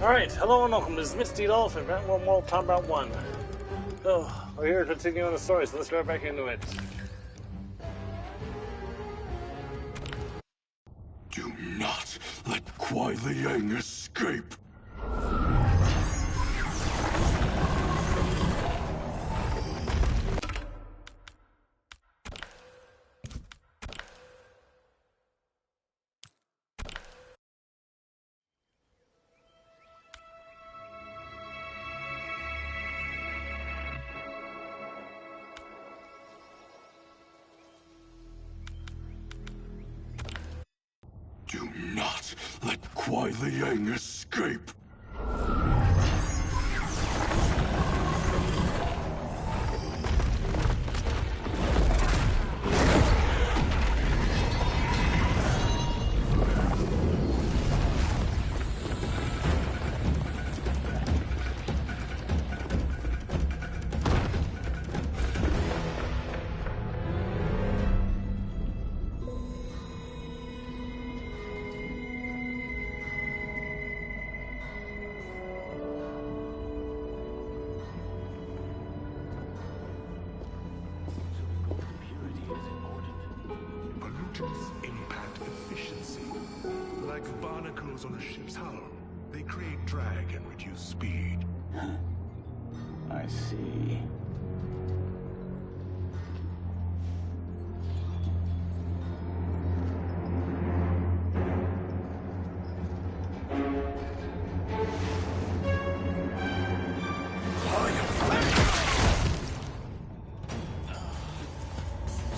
Alright, hello and welcome. This is Mistydolphin, Mortal Kombat 1. So, we're here to continue on the story, so let's go back into it. Do not let Kuai Liang escape! Do not let Kuai Liang escape! Impact efficiency. Like barnacles on a ship's hull, they create drag and reduce speed. I see.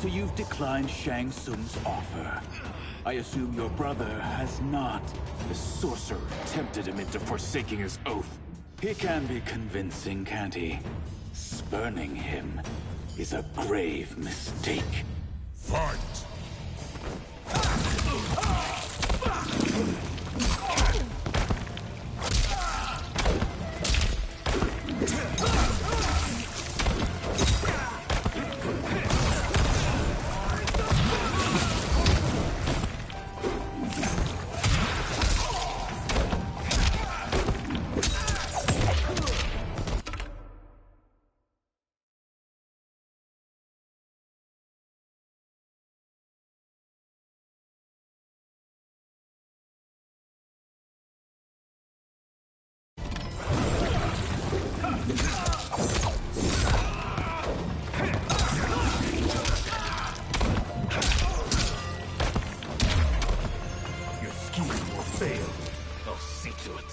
So you've declined Shang Tsung's offer. I assume your brother has not. The sorcerer tempted him into forsaking his oath. He can be convincing, can't he? Spurning him is a grave mistake. Fight! I'll see to it.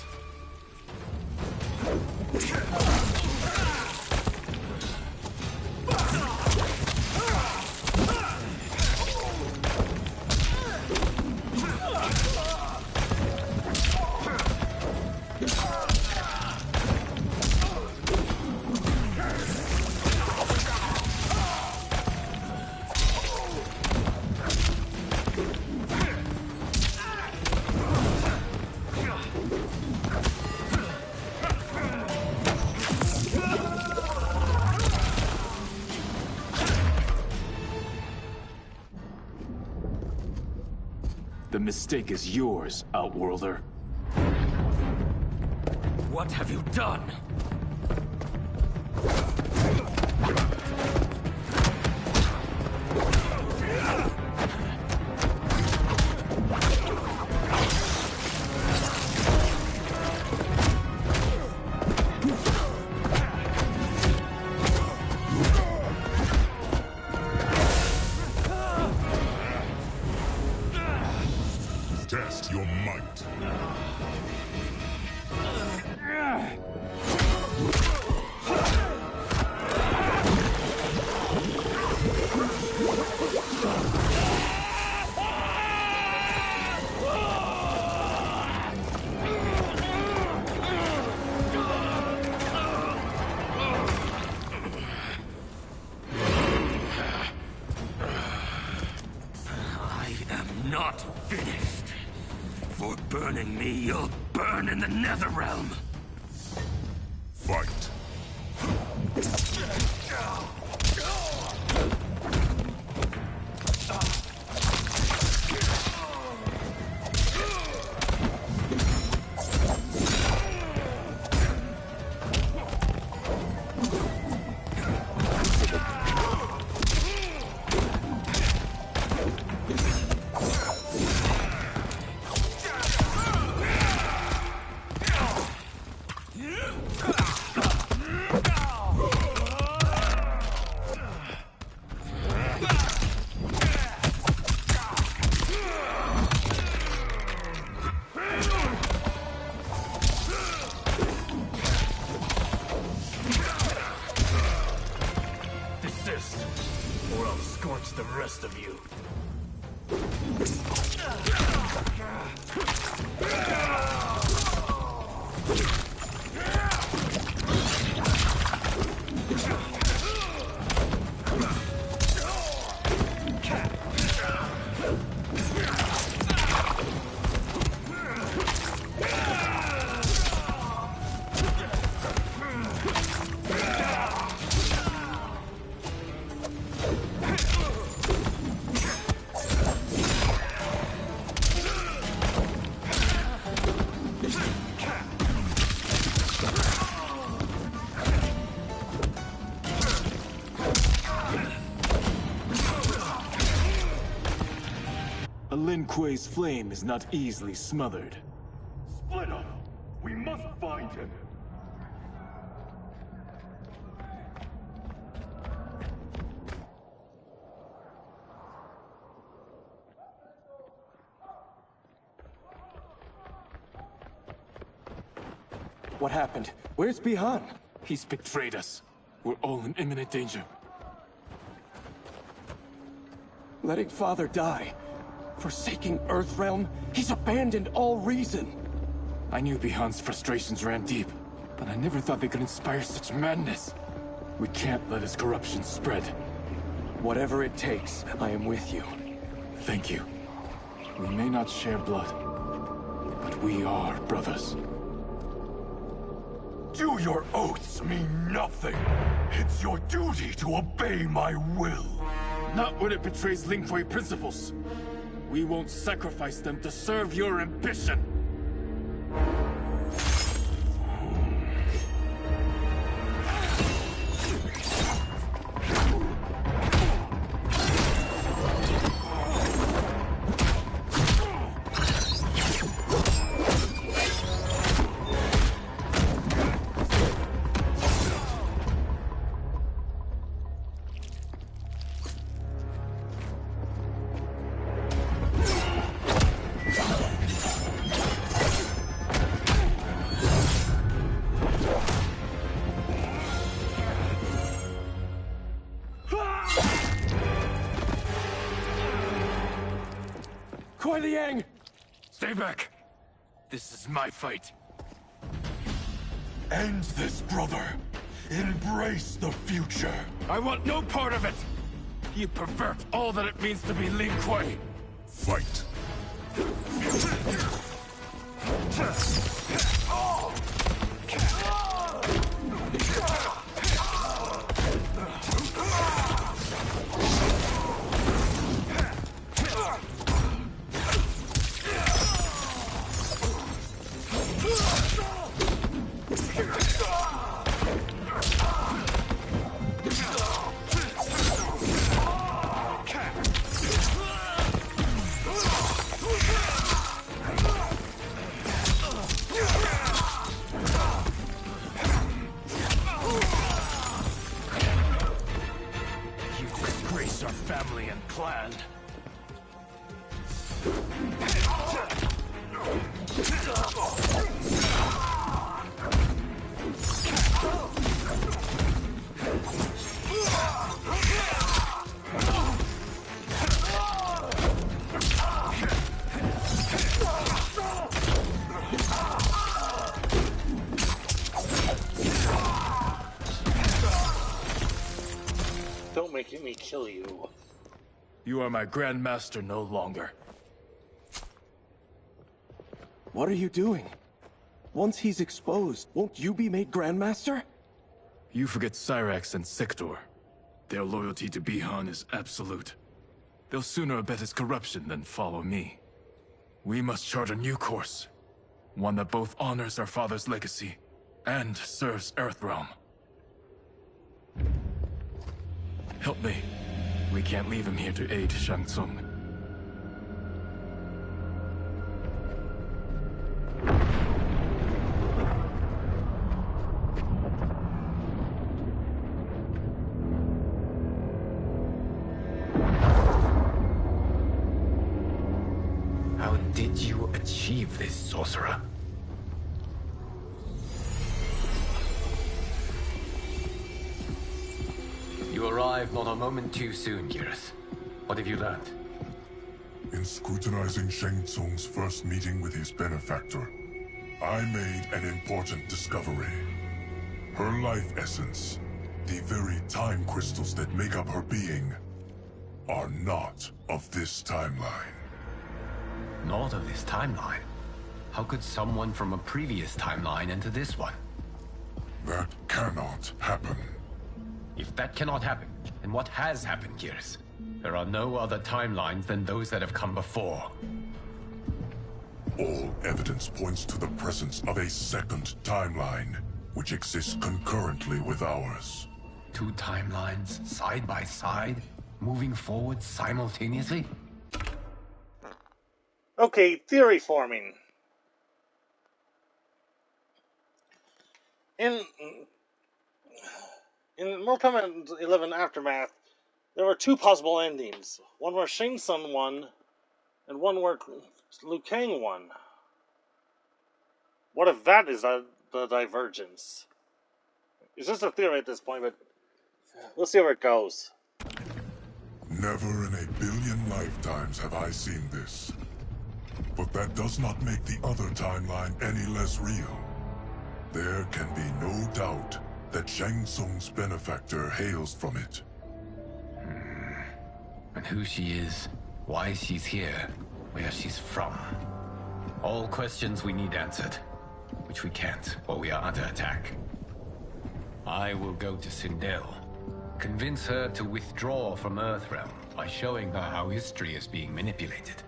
The mistake is yours, Outworlder. What have you done? Test your might. I am not finished. For burning me, you'll burn in the Netherrealm. Fight. Desist, or I'll scorch the rest of you. Lin Kuei's flame is not easily smothered. Split up! We must find him! What happened? Where's Bihan? He's betrayed us. We're all in imminent danger. Letting Father die. Forsaking Earthrealm? He's abandoned all reason. I knew Bihan's frustrations ran deep, but I never thought they could inspire such madness. We can't let his corruption spread. Whatever it takes, I am with you. Thank you. We may not share blood, but we are brothers. Do your oaths mean nothing? It's your duty to obey my will. Not when it betrays Lin Kuei principles. We won't sacrifice them to serve your ambition. Kuei Liang! Stay back. This is my fight. End this, brother. Embrace the future. I want no part of it. You pervert all that it means to be Lin Kuei. Fight. Our family and clan. Don't make me kill you. You are my Grandmaster no longer. What are you doing? Once he's exposed, won't you be made Grandmaster? You forget Cyrax and Sector. Their loyalty to Bihan is absolute. They'll sooner abet his corruption than follow me. We must chart a new course. One that both honors our father's legacy and serves Earthrealm. Help me. We can't leave him here to aid Shang Tsung. How did you achieve this, sorcerer? You arrived not a moment too soon, Geras. What have you learned? In scrutinizing Shang Tsung's first meeting with his benefactor, I made an important discovery. Her life essence, the very time crystals that make up her being, are not of this timeline. Not of this timeline? How could someone from a previous timeline enter this one? That cannot happen. If that cannot happen, then what has happened, Geras? There are no other timelines than those that have come before. All evidence points to the presence of a second timeline, which exists concurrently with ours. Two timelines, side by side, moving forward simultaneously? Okay, theory forming. In Mortal Kombat 11 Aftermath, there were two possible endings. One where Shang Tsung won, and one where Liu Kang won. What if that is the divergence? It's just a theory at this point, but we'll see where it goes. Never in a billion lifetimes have I seen this. But that does not make the other timeline any less real. There can be no doubt that Shang Tsung's benefactor hails from it. And who she is, why she's here, where she's from. All questions we need answered, which we can't, or we are under attack. I will go to Sindel, convince her to withdraw from Earthrealm by showing her how history is being manipulated.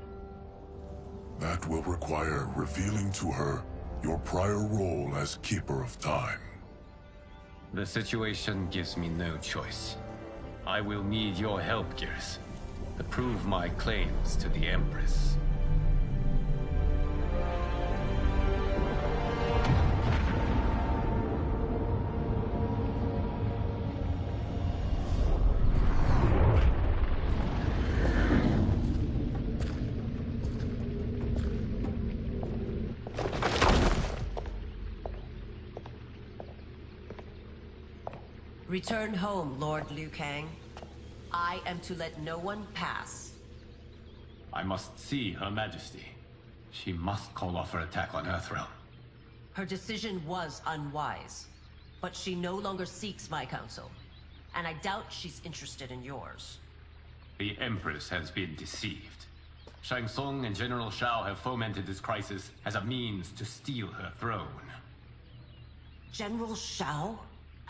That will require revealing to her your prior role as Keeper of Time. The situation gives me no choice. I will need your help, Geras, to prove my claims to the Empress. Return home, Lord Liu Kang. I am to let no one pass. I must see Her Majesty. She must call off her attack on Earthrealm. Her decision was unwise, but she no longer seeks my counsel, and I doubt she's interested in yours. The Empress has been deceived. Shang Tsung and General Shao have fomented this crisis as a means to steal her throne. General Shao?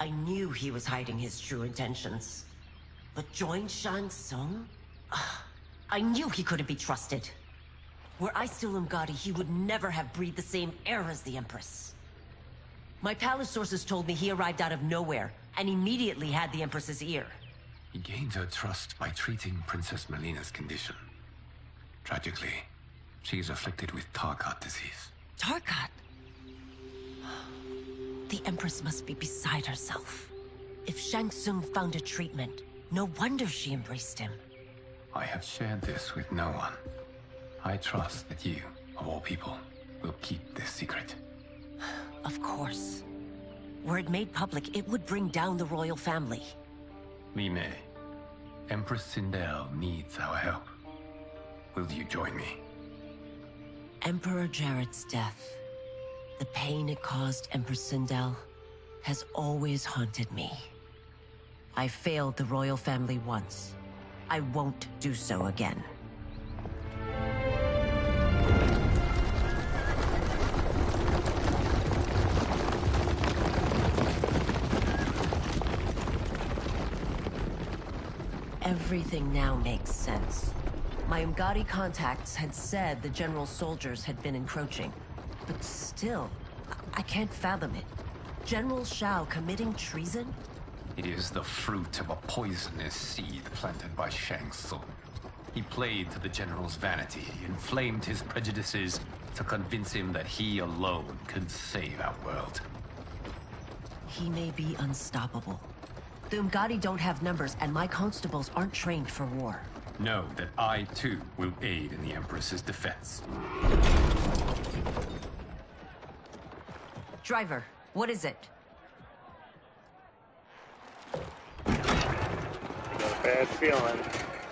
I knew he was hiding his true intentions. But join Shang Tsung? I knew he couldn't be trusted. Were I still Umgadi, he would never have breathed the same air as the Empress. My palace sources told me he arrived out of nowhere, and immediately had the Empress's ear. He gained her trust by treating Princess Melina's condition. Tragically, she is afflicted with Tarkat disease. Tarkat? The Empress must be beside herself. If Shang Tsung found a treatment, no wonder she embraced him. I have shared this with no one. I trust that you, of all people, will keep this secret. Of course. Were it made public, it would bring down the royal family. Li Mei, Empress Sindel needs our help. Will you join me? Emperor Jarrett's death, the pain it caused Empress Sindel, has always haunted me. I failed the royal family once. I won't do so again. Everything now makes sense. My Umgadi contacts had said the general's soldiers had been encroaching. But still, I can't fathom it. General Shao committing treason? It is the fruit of a poisonous seed planted by Shang Tsung. He played to the general's vanity, inflamed his prejudices to convince him that he alone could save our world. He may be unstoppable. The Umgadi don't have numbers, and my constables aren't trained for war. Know that I, too, will aid in the Empress's defense. Driver, what is it? Got a bad feeling.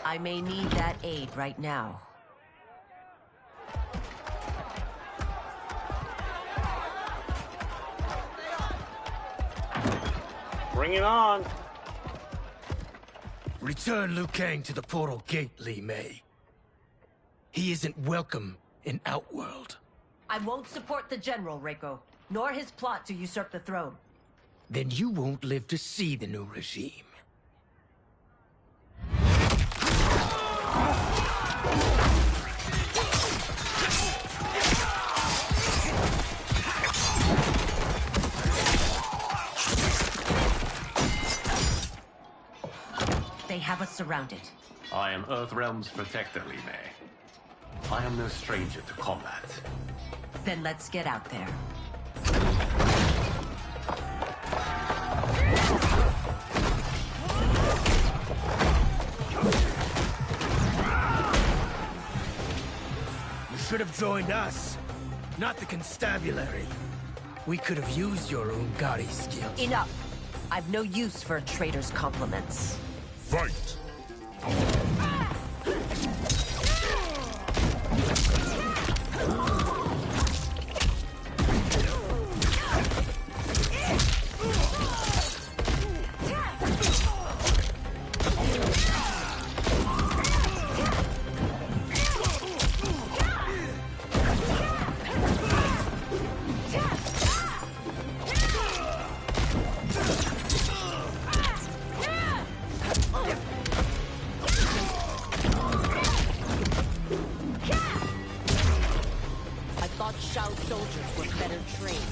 I may need that aid right now. Bring it on. Return Liu Kang to the portal gate, Li Mei. He isn't welcome in Outworld. I won't support the General, Reiko, nor his plot to usurp the throne. Then you won't live to see the new regime. They have us surrounded. I am Earthrealm's protector, Li Mei. I am no stranger to combat. Then let's get out there. You should have joined us, not the constabulary. We could have used your Ungari skills. Enough! I've no use for a traitor's compliments. Fight! Soldiers were better trained.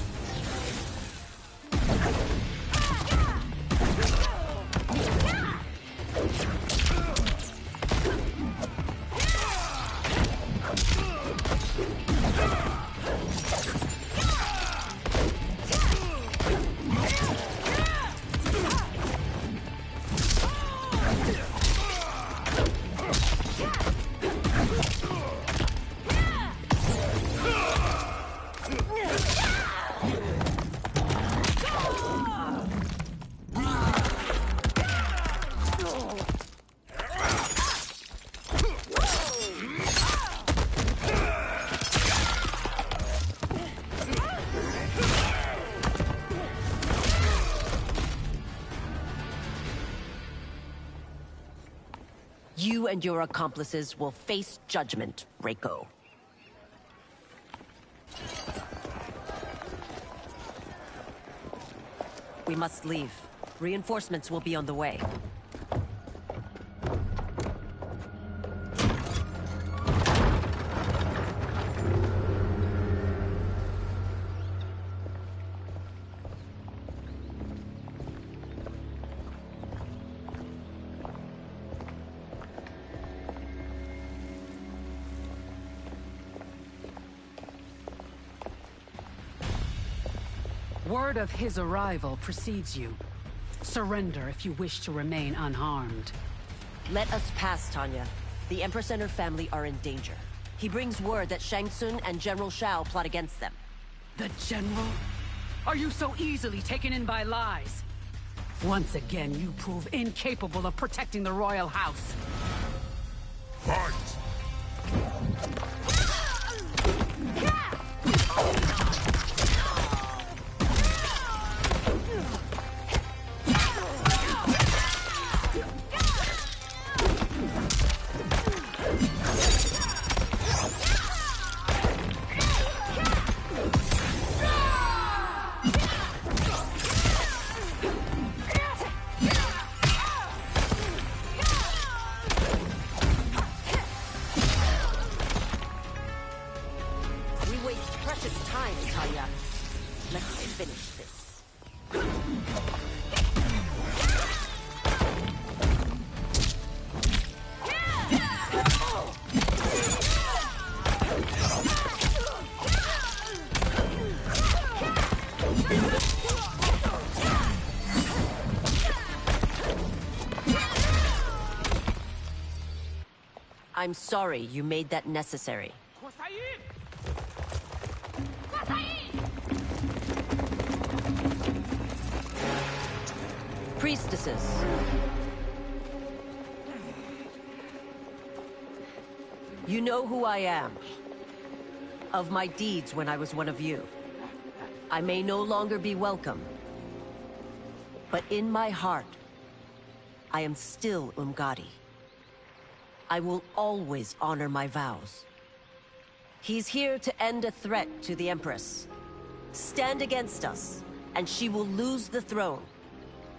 You and your accomplices will face judgment, Reiko. We must leave. Reinforcements will be on the way. Word of his arrival precedes you. Surrender if you wish to remain unharmed. Let us pass, Tanya. The Empress and her family are in danger. He brings word that Shang Tsung and General Shao plot against them. The General? Are you so easily taken in by lies? Once again, you prove incapable of protecting the royal house. Fight! I'm sorry you made that necessary. Priestesses. You know who I am. Of my deeds when I was one of you. I may no longer be welcome. But in my heart, I am still Umgadi. I will always honor my vows. He's here to end a threat to the Empress. Stand against us, and she will lose the throne.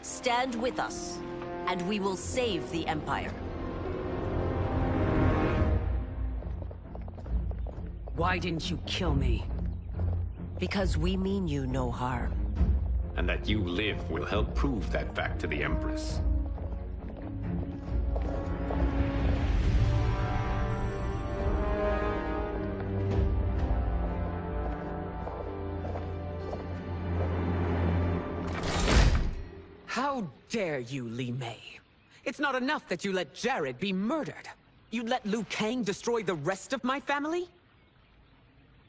Stand with us, and we will save the Empire. Why didn't you kill me? Because we mean you no harm. And that you live will help prove that fact to the Empress. How dare you, Li Mei? It's not enough that you let Jared be murdered. You'd let Liu Kang destroy the rest of my family?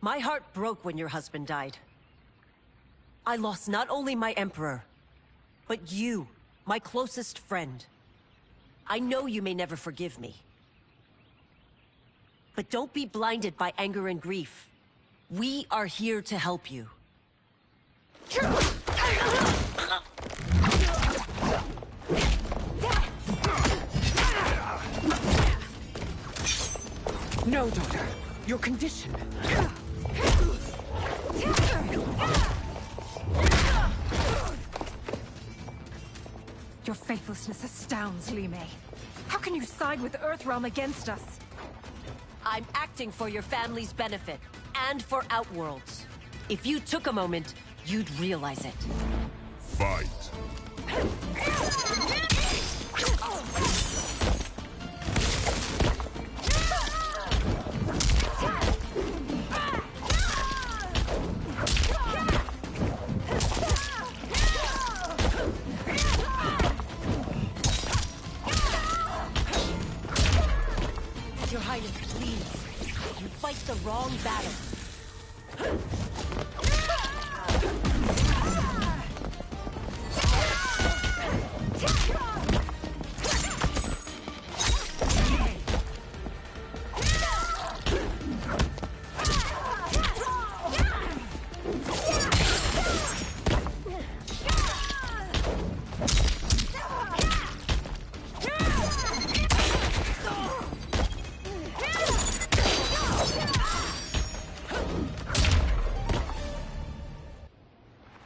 My heart broke when your husband died. I lost not only my emperor, but you, my closest friend. I know you may never forgive me. But don't be blinded by anger and grief. We are here to help you. No, daughter. Your condition. Your faithlessness astounds, Li Mei. How can you side with Earthrealm against us? I'm acting for your family's benefit, and for Outworld's. If you took a moment, you'd realize it. Fight. Your Highness, please. You fight the wrong battle.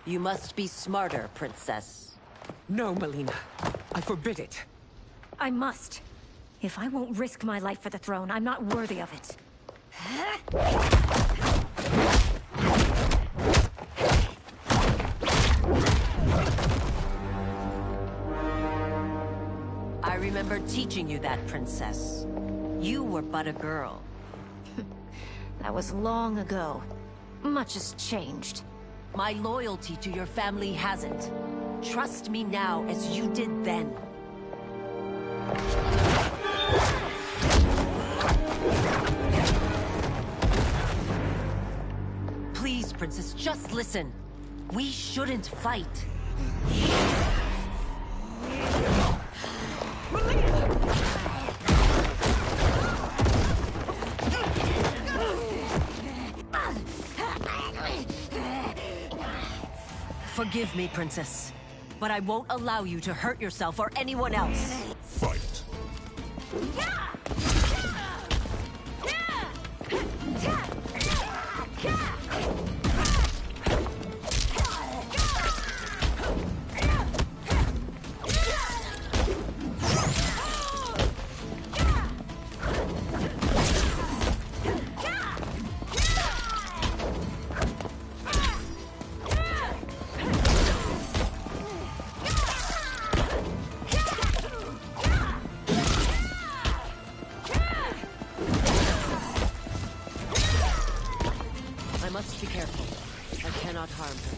You must be smarter, Princess. No, Melina. I forbid it. I must. If I won't risk my life for the throne, I'm not worthy of it. I remember teaching you that, Princess. You were but a girl. That was long ago. Much has changed. My loyalty to your family hasn't. Trust me now as you did then. Please, Princess, just listen. We shouldn't fight. Forgive me, Princess, but I won't allow you to hurt yourself or anyone else. Fight. I must be careful. I cannot harm her.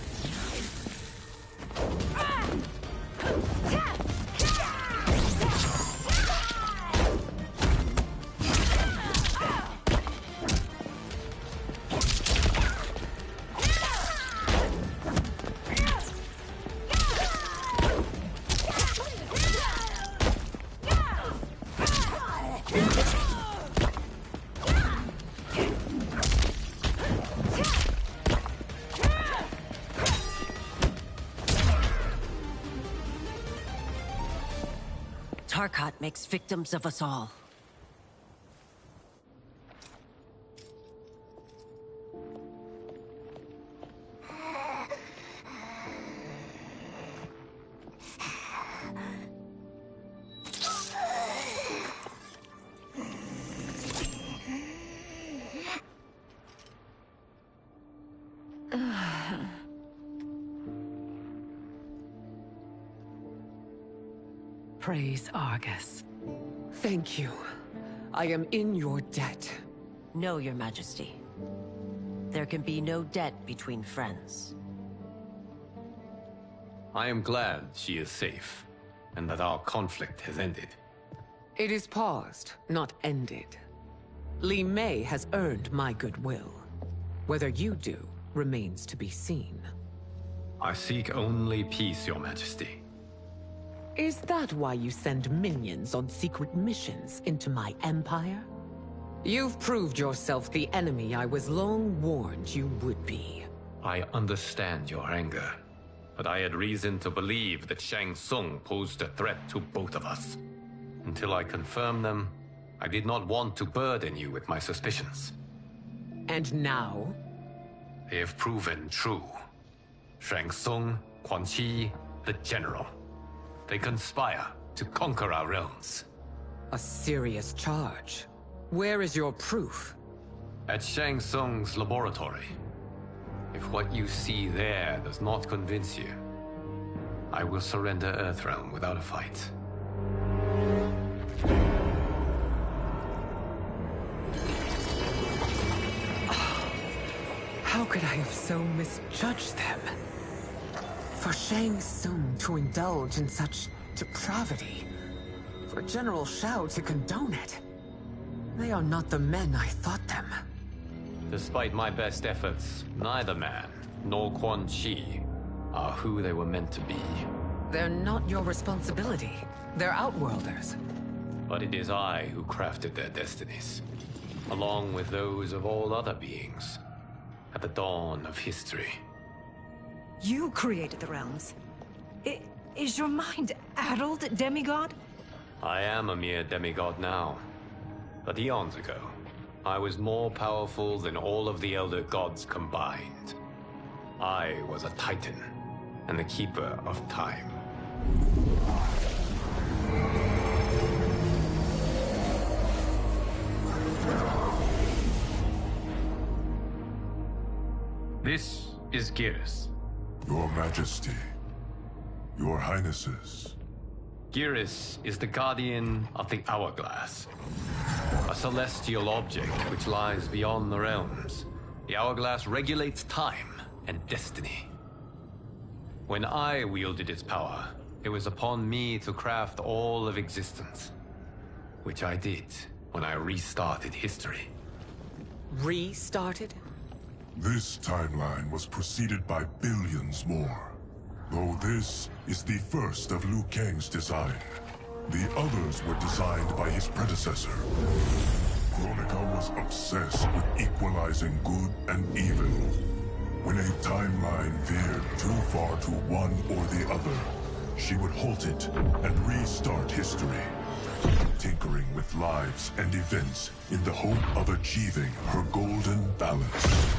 Tarkat makes victims of us all. Praise Argus. Thank you. I am in your debt. No, Your Majesty. There can be no debt between friends. I am glad she is safe, and that our conflict has ended. It is paused, not ended. Li Mei has earned my goodwill. Whether you do remains to be seen. I seek only peace, Your Majesty. Is that why you send minions on secret missions into my empire? You've proved yourself the enemy I was long warned you would be. I understand your anger, but I had reason to believe that Shang Tsung posed a threat to both of us. Until I confirmed them, I did not want to burden you with my suspicions. And now? They have proven true. Shang Tsung, Quan Chi, the General. They conspire to conquer our realms. A serious charge. Where is your proof? At Shang Tsung's laboratory. If what you see there does not convince you, I will surrender Earthrealm without a fight. How could I have so misjudged them? For Shang Tsung to indulge in such depravity, for General Shao to condone it, they are not the men I thought them. Despite my best efforts, neither man nor Quan Chi are who they were meant to be. They're not your responsibility. They're Outworlders. But it is I who crafted their destinies, along with those of all other beings, at the dawn of history. You created the realms. Is your mind addled, demigod? I am a mere demigod now. But eons ago, I was more powerful than all of the Elder Gods combined. I was a Titan, and the Keeper of Time. This is Geras. Your Majesty. Your Highnesses. Geras is the guardian of the Hourglass. A celestial object which lies beyond the realms. The Hourglass regulates time and destiny. When I wielded its power, it was upon me to craft all of existence. Which I did when I restarted history. Restarted? This timeline was preceded by billions more. Though this is the first of Liu Kang's design. The others were designed by his predecessor. Kronika was obsessed with equalizing good and evil. When a timeline veered too far to one or the other, she would halt it and restart history, tinkering with lives and events in the hope of achieving her golden balance.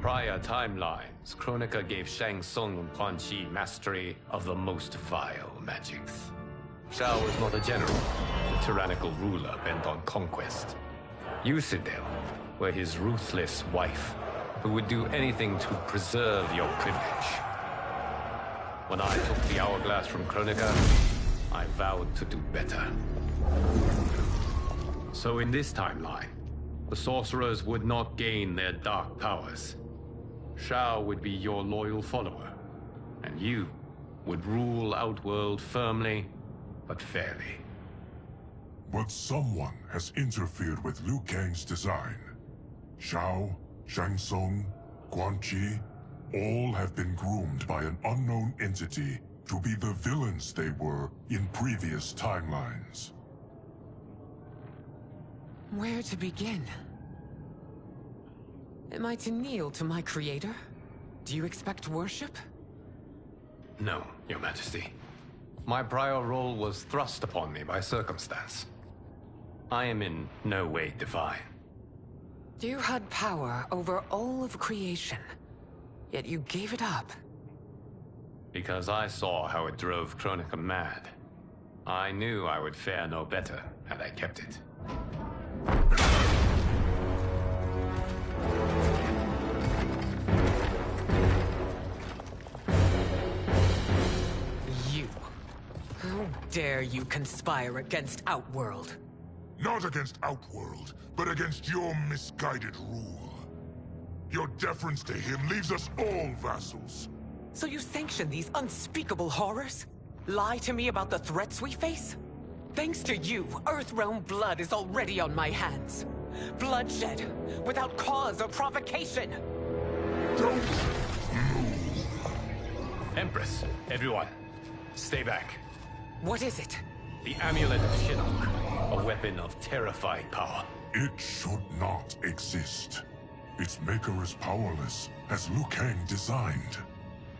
Prior timelines, Kronika gave Shang Tsung and Quan Chi mastery of the most vile magics. Shao was not a general, a tyrannical ruler bent on conquest. Yusidel were his ruthless wife, who would do anything to preserve your privilege. When I took the Hourglass from Kronika, I vowed to do better. So in this timeline, the sorcerers would not gain their dark powers. Shao would be your loyal follower, and you would rule Outworld firmly, but fairly. But someone has interfered with Liu Kang's design. Shao, Shang Tsung, Quan Chi, all have been groomed by an unknown entity to be the villains they were in previous timelines. Where to begin? Am I to kneel to my creator? Do you expect worship? No, Your Majesty. My prior role was thrust upon me by circumstance. I am in no way divine. You had power over all of creation, yet you gave it up. Because I saw how it drove Kronika mad. I knew I would fare no better had I kept it. You. How dare you conspire against Outworld? Not against Outworld, but against your misguided rule. Your deference to him leaves us all vassals. So you sanction these unspeakable horrors? Lie to me about the threats we face? Thanks to you, Earthrealm blood is already on my hands. Bloodshed, without cause or provocation. Don't move. Empress, everyone, stay back. What is it? The Amulet of Shinnok, a weapon of terrifying power. It should not exist. Its maker is powerless, as Liu Kang designed.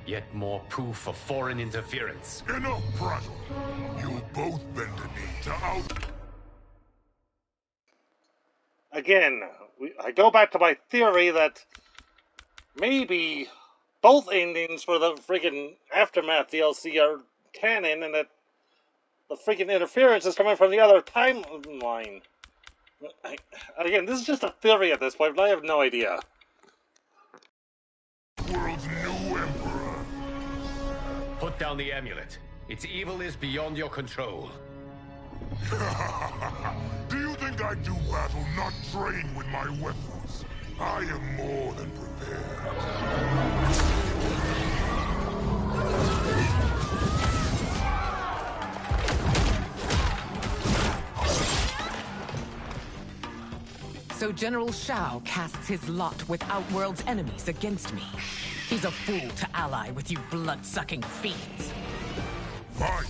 Yet more proof of foreign interference. Enough prattle! You both bend a knee to out... Again, I go back to my theory that maybe both endings for the friggin' Aftermath DLC are canon, and that the friggin' interference is coming from the other timeline. Again, this is just a theory at this point, but I have no idea. World's new emperor. Put down the amulet. Its evil is beyond your control. Do you think I do battle not trained with my weapons? I am more than prepared. So General Shao casts his lot with Outworld's enemies against me. He's a fool to ally with you blood-sucking fiends. Fight!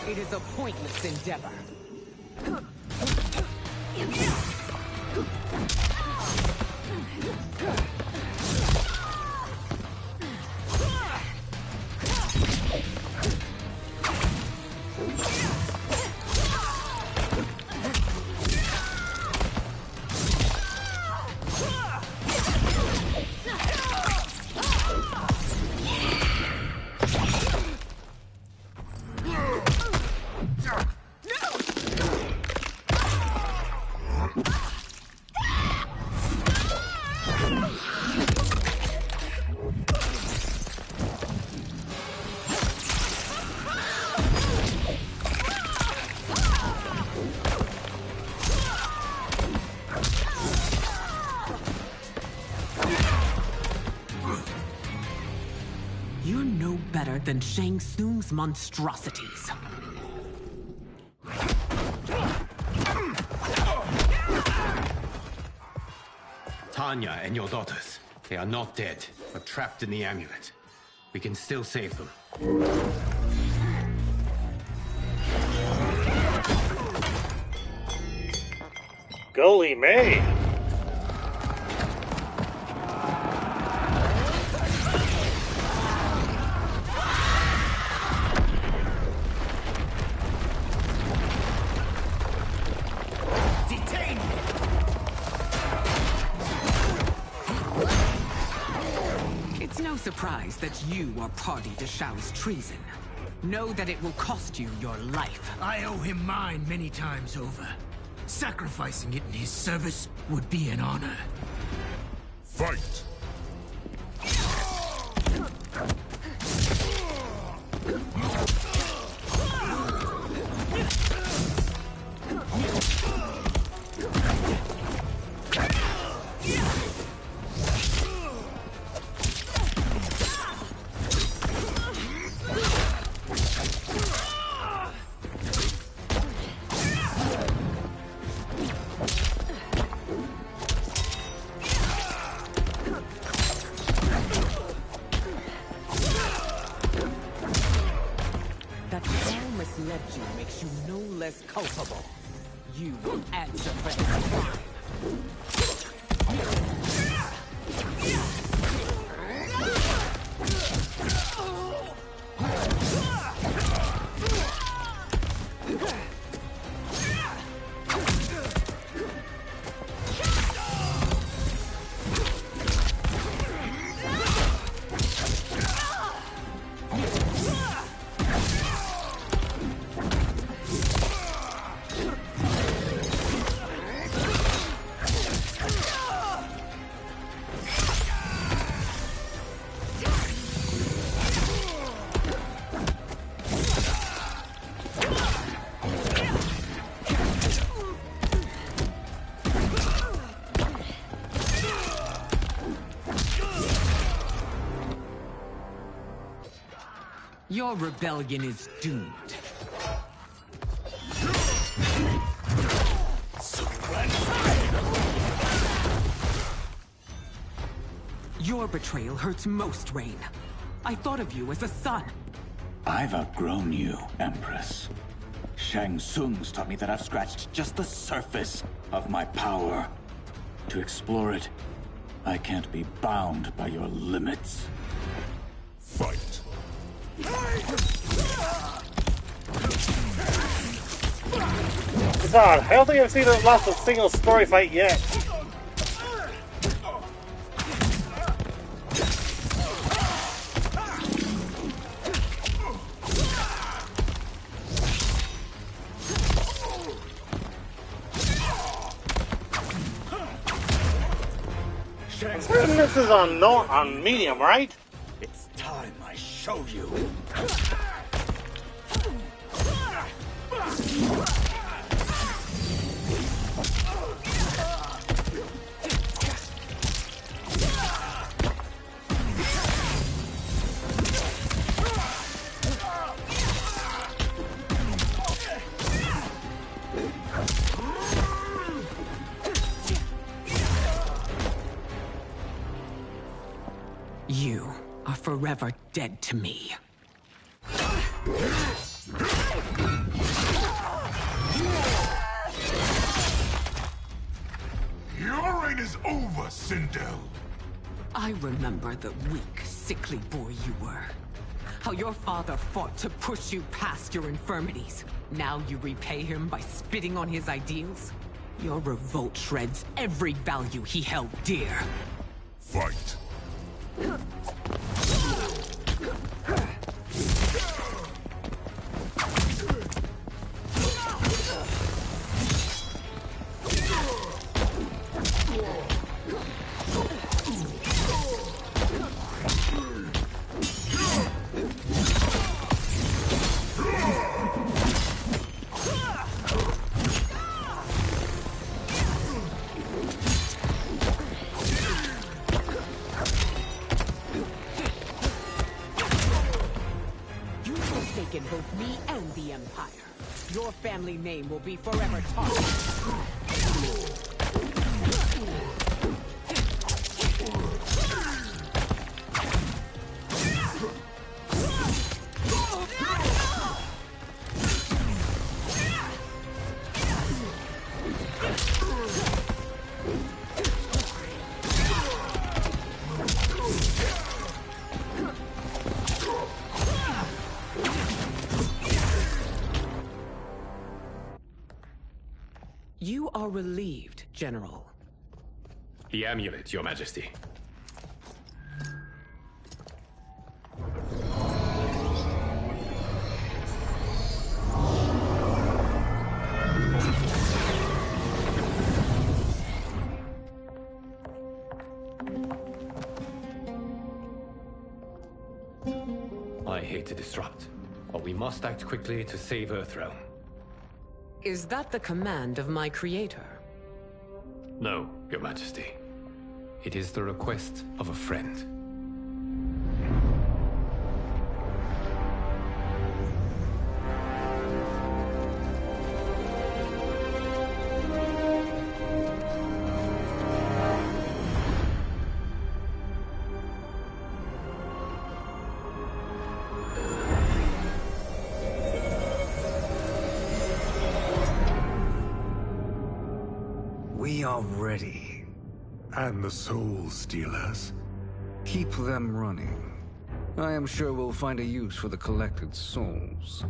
It is a pointless endeavor. You're no better than Shang Tsung's monstrosities. Tanya and your daughters. They are not dead, but trapped in the amulet. We can still save them. Golly May! It's no surprise that you are party to Shao's treason. Know that it will cost you your life. I owe him mine many times over. Sacrificing it in his service would be an honor. Fight! culpable. You will answer for this crime. Your rebellion is doomed. Your betrayal hurts most, Rain. I thought of you as a son. I've outgrown you, Empress. Shang Tsung's taught me that I've scratched just the surface of my power. To explore it, I can't be bound by your limits. Fight. God, I don't think I've seen her lost a single story fight yet. This is on medium, right? It's time I show you. You are forever dead to me. Your reign is over, Sindel. I remember the weak, sickly boy you were. How your father fought to push you past your infirmities. Now you repay him by spitting on his ideals? Your revolt shreds every value he held dear. Fight. Both me and the Empire. Your family name will be forever tarnished. You are relieved, General. The amulet, Your Majesty. I hate to disrupt, but we must act quickly to save Earthrealm. Is that the command of my creator? No, Your Majesty. It is the request of a friend. already. And the Soul Stealers? Keep them running. I am sure we'll find a use for the collected souls.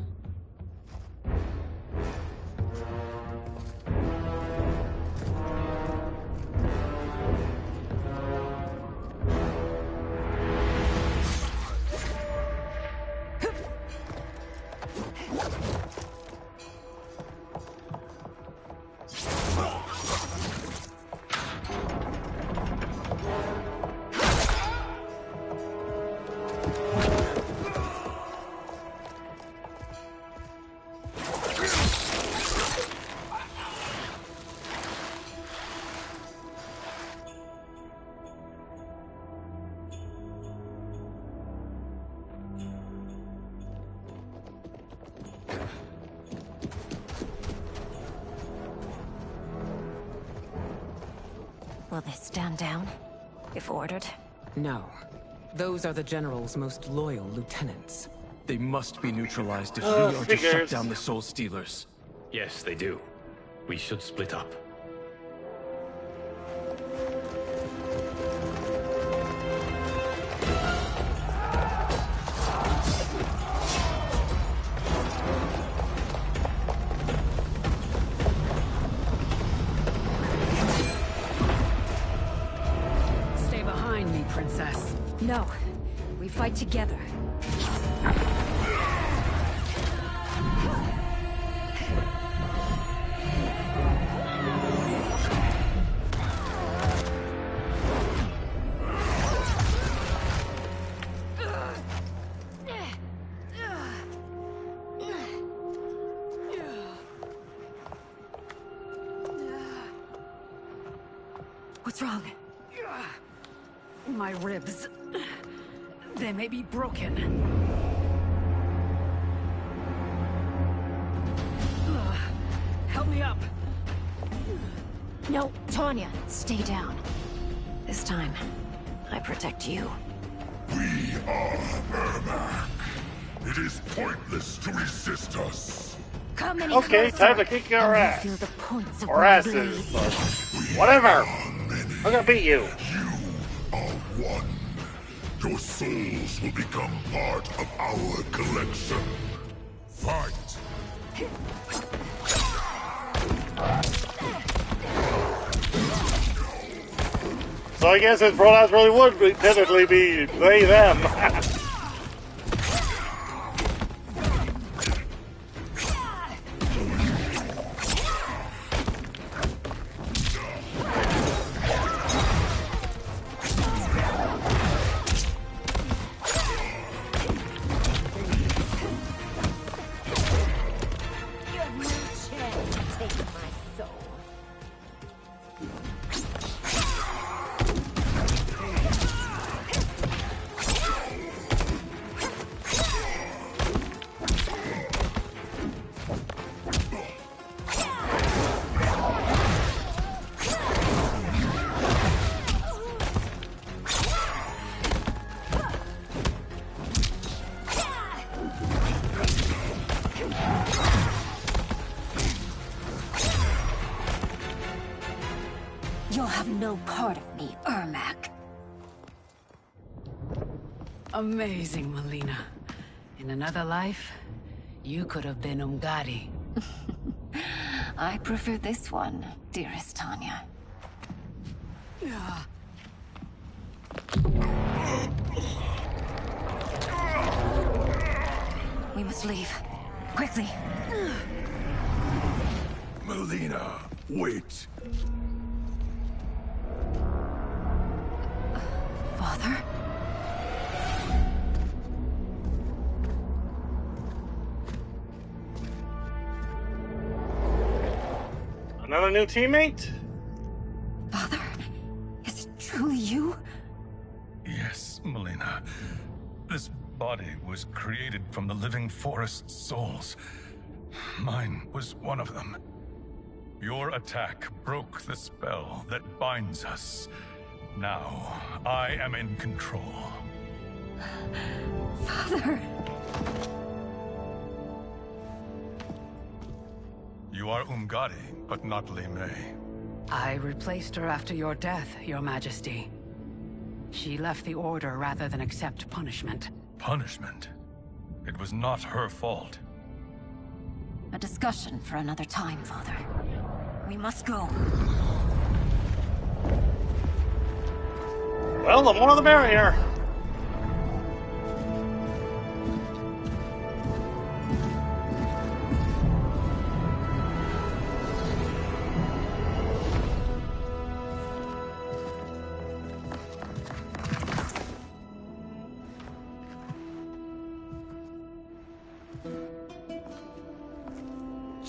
Will they stand down, if ordered? No. Those are the General's most loyal lieutenants. They must be neutralized if we are to shut figures. down the Soul Stealers. Yes, they do. We should split up. Stay behind me, Princess. No. We fight together. What's wrong? My ribs. They may be broken. Help me up. No, Tanya, stay down. This time, I protect you. We are Ermac. It is pointless to resist us. Come any Okay, closer, time to kick your and ass. you'll feel the points of Or my asses. blades. But whatever. I'm gonna beat you. You are one. Your souls will become part of our collection. Fight! So I guess his pronouns really would typically be they, them. You have no chance of taking my soul. You'll have no part of me, Ermac. Amazing, Melina. In another life, you could have been Umgadi. I prefer this one, dearest Tanya. We must leave. Quickly. Melina, wait. Father? Another new teammate? Father? Is it truly you? Yes, Melina. This body was created from the living forest souls. Mine was one of them. Your attack broke the spell that binds us. Now, I am in control. Father! You are Umgadi, but not Li Mei. I replaced her after your death, Your Majesty. She left the Order rather than accept punishment. Punishment? It was not her fault. A discussion for another time, Father. We must go. Well, the more the merrier.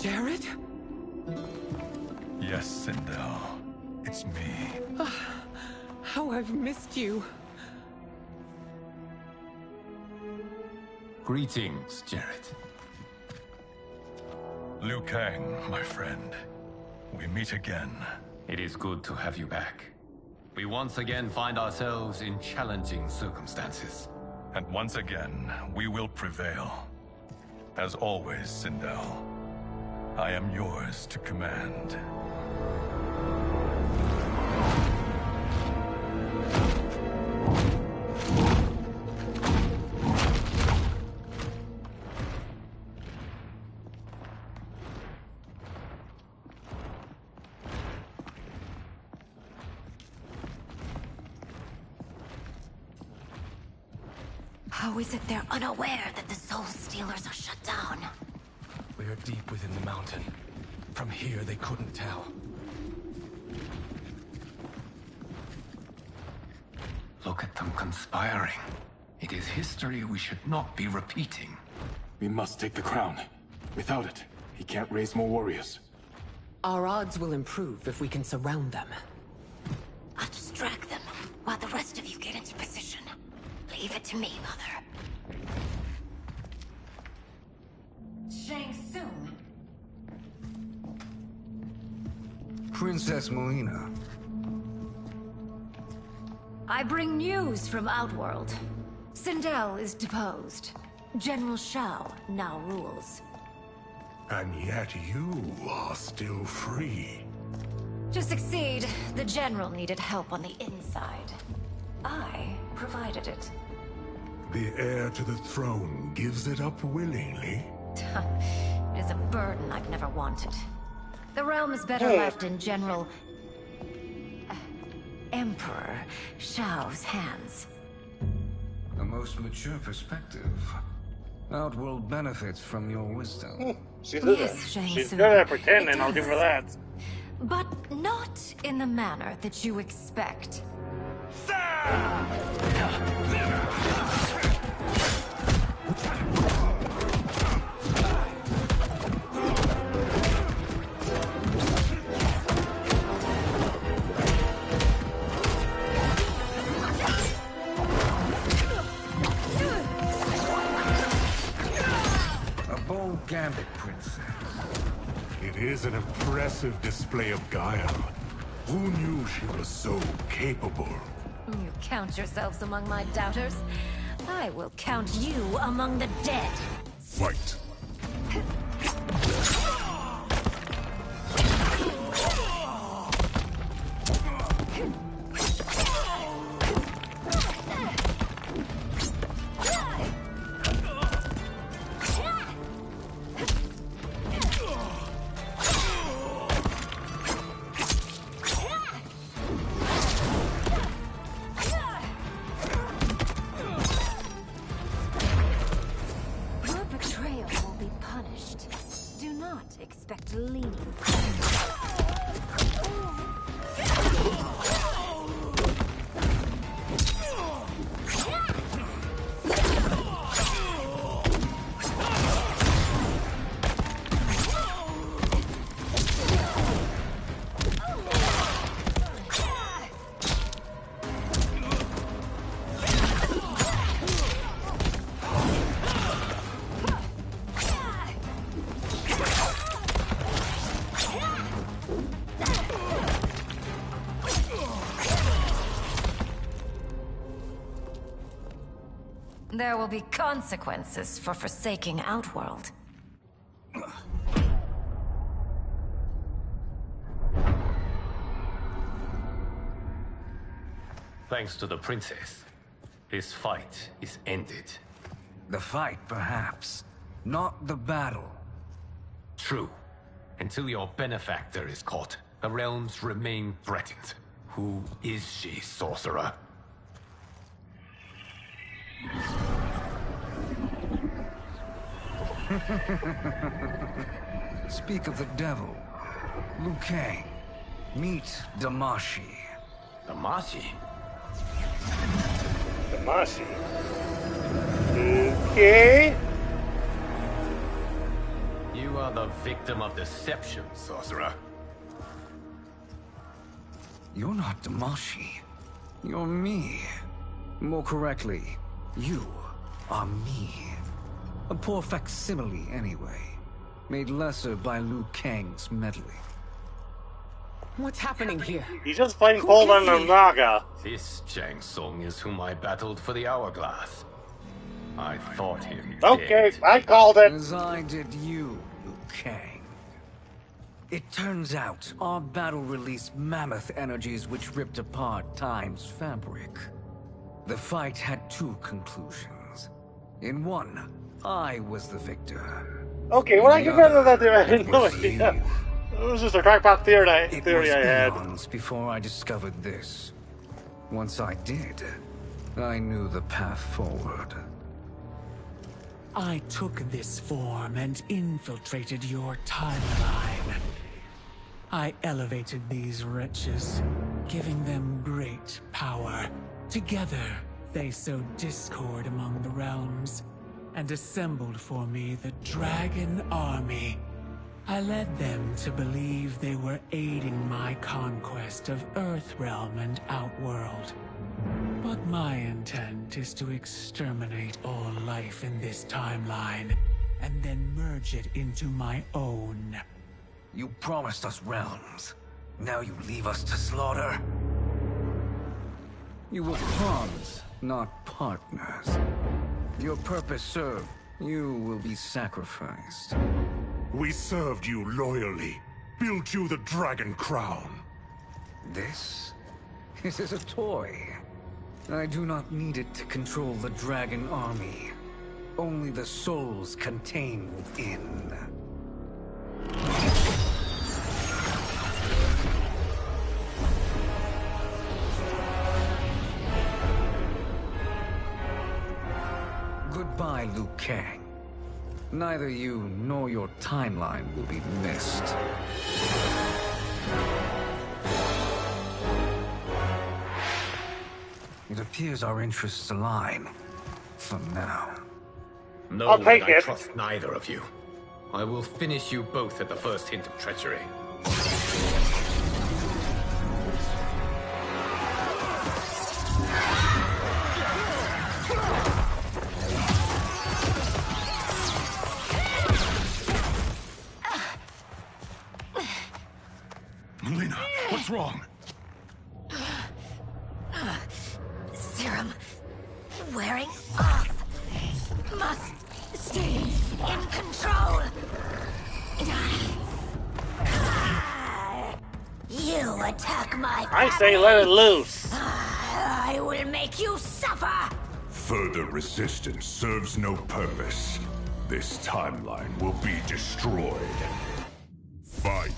Jared? Yes, Sindel. It's me. How I've missed you. Greetings, Jared. Liu Kang, my friend. We meet again. It is good to have you back. We once again find ourselves in challenging circumstances. And once again, we will prevail. As always, Sindel, I am yours to command. How is it they're unaware that the Soul Stealers are shut down? We are deep within the mountain. From here, they couldn't tell. Look at them conspiring. It is history we should not be repeating. We must take the crown. Without it, he can't raise more warriors. Our odds will improve if we can surround them. I'll distract them while the rest of you get into position. Leave it to me, Mother. Shang Tsung. Princess Melina. I bring news from Outworld. Sindel is deposed. General Shao now rules. And yet you are still free. To succeed, the General needed help on the inside. I provided it. The heir to the throne gives it up willingly. It is a burden I've never wanted. The realm is better left in General... Emperor Shao's hands. A most mature perspective. Outworld benefits from your wisdom. She's Shang good at pretending, I'll give her that. But not in the manner that you expect. A bold gambit, Princess. It is an impressive display of guile. Who knew she was so capable? You count yourselves among my doubters. I will count you among the dead. Fight! Your betrayal will be punished. Do not expect leniency. There will be consequences for forsaking Outworld. Thanks to the princess, this fight is ended. The fight, perhaps. Not the battle. True. Until your benefactor is caught, the realms remain threatened. Who is she, sorcerer? Speak of the devil. Liu Kang. Meet Damashi. Damashi? Damashi? Okay. You are the victim of deception, sorcerer. You're not Damashi. You're me. More correctly, you are me. A poor facsimile, anyway. Made lesser by Liu Kang's meddling. What's happening here? He's just fighting cold on the Naga. This Shang Tsung is whom I battled for the hourglass. I thought him okay, dead. I called it. As I did you, Liu Kang. It turns out our battle released mammoth energies which ripped apart time's fabric. The fight had two conclusions. In one, I was the victor. Okay, well, I can get into that there. I had no idea. It was just a crackpot theory I had. Eons before I discovered this. Once I did, I knew the path forward. I took this form and infiltrated your timeline. I elevated these wretches, giving them great power. Together, they sowed discord among the realms, and assembled for me the Dragon Army. I led them to believe they were aiding my conquest of Earthrealm and Outworld. But my intent is to exterminate all life in this timeline, and then merge it into my own. You promised us realms. Now you leave us to slaughter? You were pawns, not partners. Your purpose served. You will be sacrificed. We served you loyally. Built you the Dragon Crown. This is a toy. I do not need it to control the Dragon Army. Only the souls contained within. Goodbye, Liu Kang. Neither you nor your timeline will be missed. It appears our interests align. For now. No, I'll take I it. trust neither of you. I will finish you both at the first hint of treachery. Melina, what's wrong? Serum wearing off. Must stay in control. You attack my I say let it loose. I will make you suffer. Further resistance serves no purpose. This timeline will be destroyed. Fight.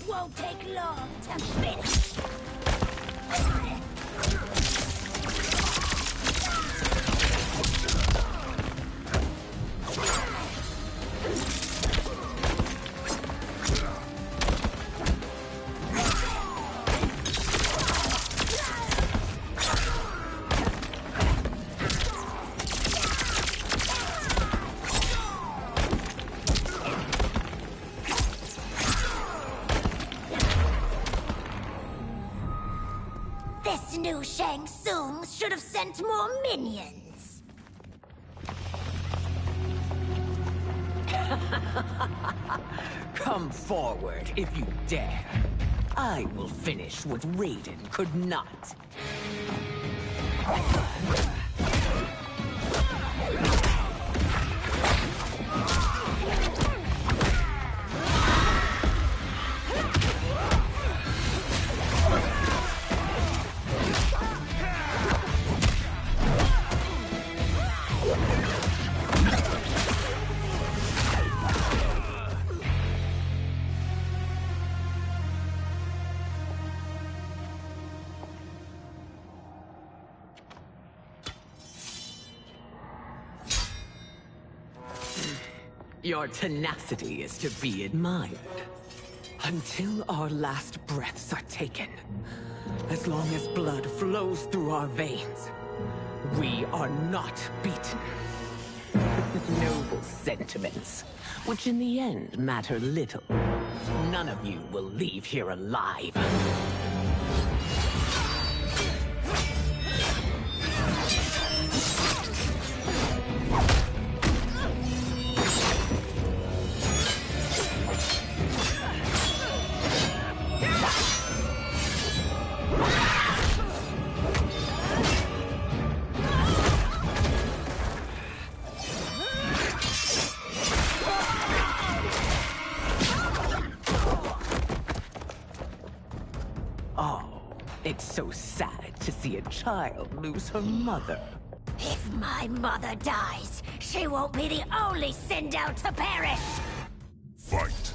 won't take long to finish. This new Shang Tsung should have sent more minions. Come forward if you dare. I will finish what Raiden could not. Your tenacity is to be admired. Until our last breaths are taken, as long as blood flows through our veins, we are not beaten. Noble sentiments, which in the end matter little. None of you will leave here alive. It's so sad to see a child lose her mother. If my mother dies, she won't be the only Sindel to perish! Fight.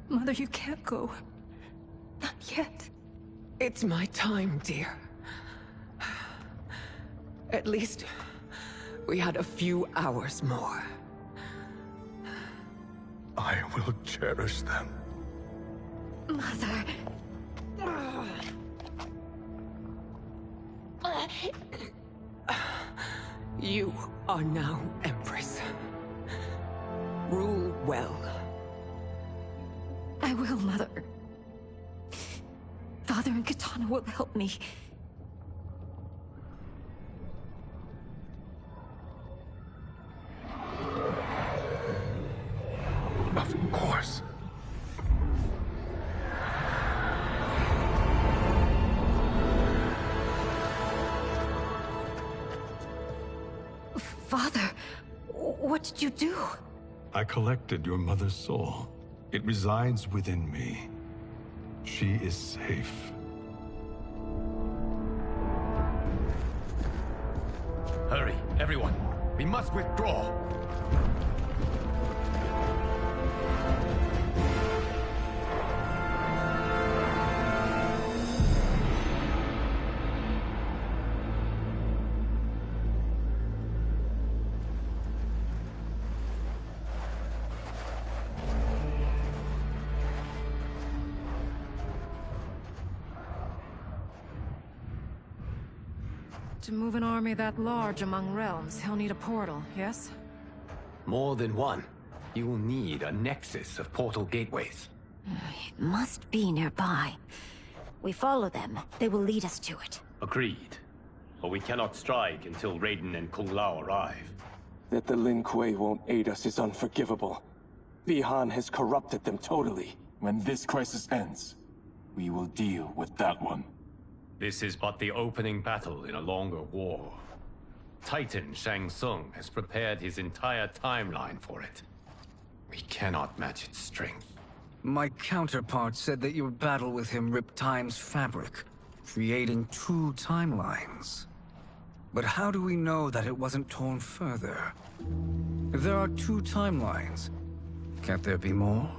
Mother, you can't go. Not yet. It's my time, dear. At least, we had a few hours more. I will cherish them. Mother... You are now Empress. Rule well. I will, Mother. Father and Katana will help me. Of course. Father, what did you do? I collected your mother's soul. It resides within me. She is safe. Hurry, everyone. We must withdraw. To move an army that large among realms, he'll need a portal, yes? More than one. You will need a nexus of portal gateways. It must be nearby. We follow them, they will lead us to it. Agreed. But we cannot strike until Raiden and Kung Lao arrive. That the Lin Kuei won't aid us is unforgivable. Bi-Han has corrupted them totally. When this crisis ends, we will deal with that one. This is but the opening battle in a longer war. Titan Shang Tsung has prepared his entire timeline for it. We cannot match its strength. My counterpart said that your battle with him ripped time's fabric, creating two timelines. But how do we know that it wasn't torn further? If there are two timelines, can't there be more?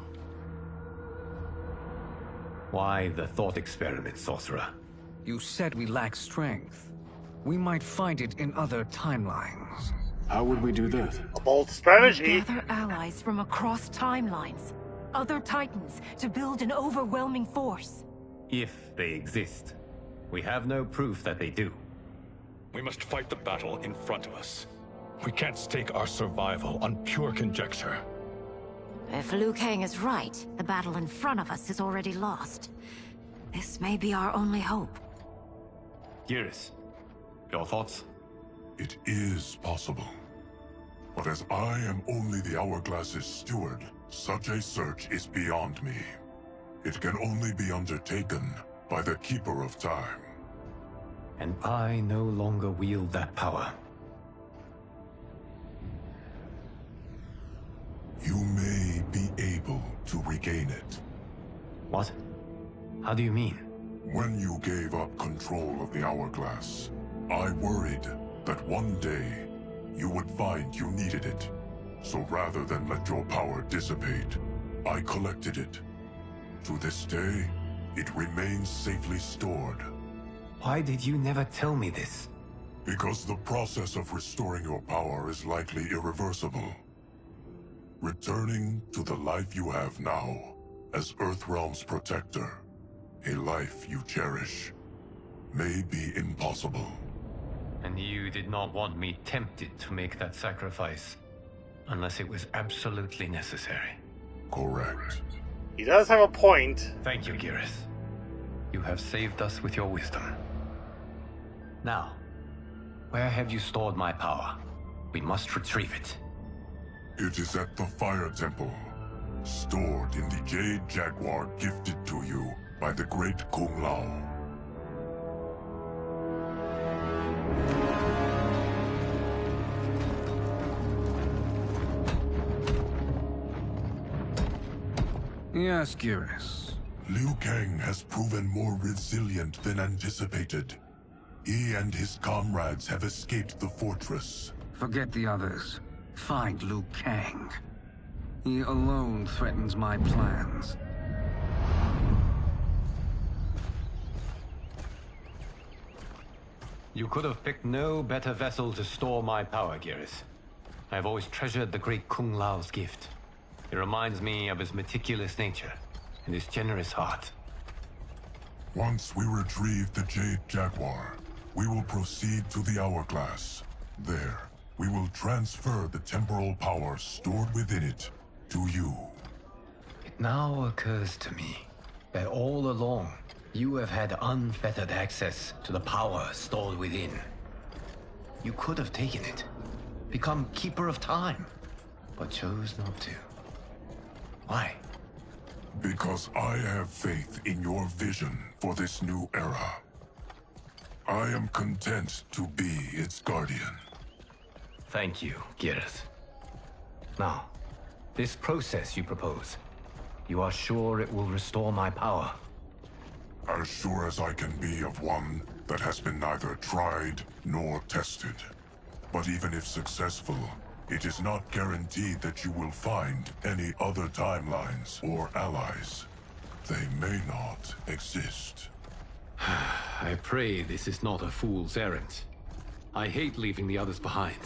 Why the thought experiment, Sorcerer? You said we lack strength. We might find it in other timelines. How would we do that? A bold strategy. Gather allies from across timelines. Other Titans, to build an overwhelming force. If they exist. We have no proof that they do. We must fight the battle in front of us. We can't stake our survival on pure conjecture. If Liu Kang is right, the battle in front of us is already lost. This may be our only hope. Geras, your thoughts? It is possible. But as I am only the Hourglass's steward, such a search is beyond me. It can only be undertaken by the Keeper of Time. And I no longer wield that power. You may be able to regain it. What? How do you mean? When you gave up control of the Hourglass, I worried that one day you would find you needed it. So rather than let your power dissipate, I collected it. To this day, it remains safely stored. Why did you never tell me this? Because the process of restoring your power is likely irreversible. Returning to the life you have now, as Earthrealm's protector, a life you cherish, may be impossible. And you did not want me tempted to make that sacrifice, unless it was absolutely necessary. Correct. He does have a point. Thank you, Geras. You have saved us with your wisdom. Now, where have you stored my power? We must retrieve it. It is at the Fire Temple, stored in the Jade Jaguar gifted to you by the great Kung Lao. Yes, Geras. Liu Kang has proven more resilient than anticipated. He and his comrades have escaped the fortress. Forget the others. Find Liu Kang. He alone threatens my plans. You could have picked no better vessel to store my power, Geras. I have always treasured the great Kung Lao's gift. It reminds me of his meticulous nature and his generous heart. Once we retrieve the Jade Jaguar, we will proceed to the Hourglass. There, we will transfer the temporal power stored within it to you. It now occurs to me that all along, you have had unfettered access to the power stored within. You could have taken it, become Keeper of Time, but chose not to. Why? Because I have faith in your vision for this new era. I am content to be its guardian. Thank you, Geras. Now, this process you propose, you are sure it will restore my power? As sure as I can be of one that has been neither tried nor tested. But even if successful, it is not guaranteed that you will find any other timelines or allies. They may not exist. I pray this is not a fool's errand. I hate leaving the others behind.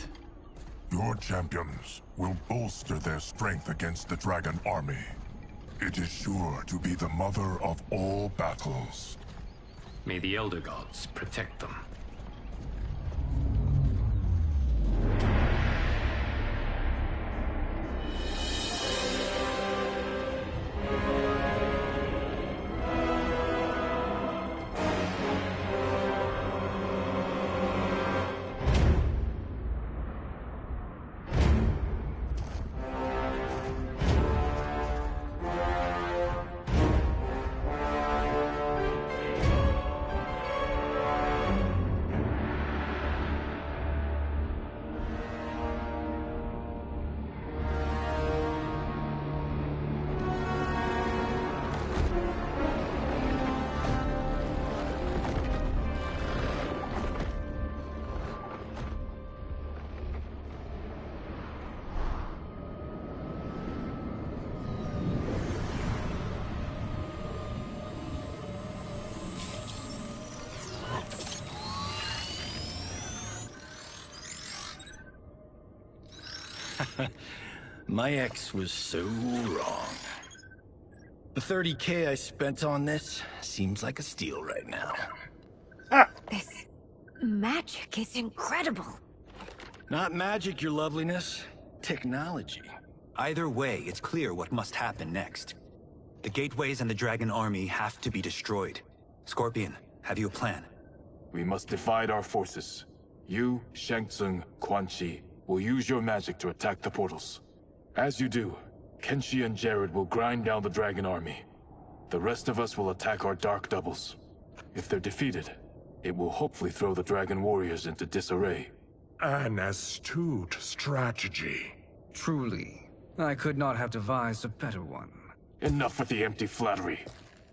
Your champions will bolster their strength against the Dragon Army. It is sure to be the mother of all battles. May the Elder Gods protect them. My ex was so wrong. The 30K I spent on this seems like a steal right now. This magic is incredible. Not magic, your loveliness. Technology. Either way, it's clear what must happen next. The gateways and the Dragon Army have to be destroyed. Scorpion, have you a plan? We must divide our forces. You, Shang Tsung, Quan Chi, will use your magic to attack the portals. As you do, Kenshi and Jared will grind down the Dragon Army. The rest of us will attack our dark doubles. If they're defeated, it will hopefully throw the Dragon Warriors into disarray. An astute strategy. Truly, I could not have devised a better one. Enough with the empty flattery.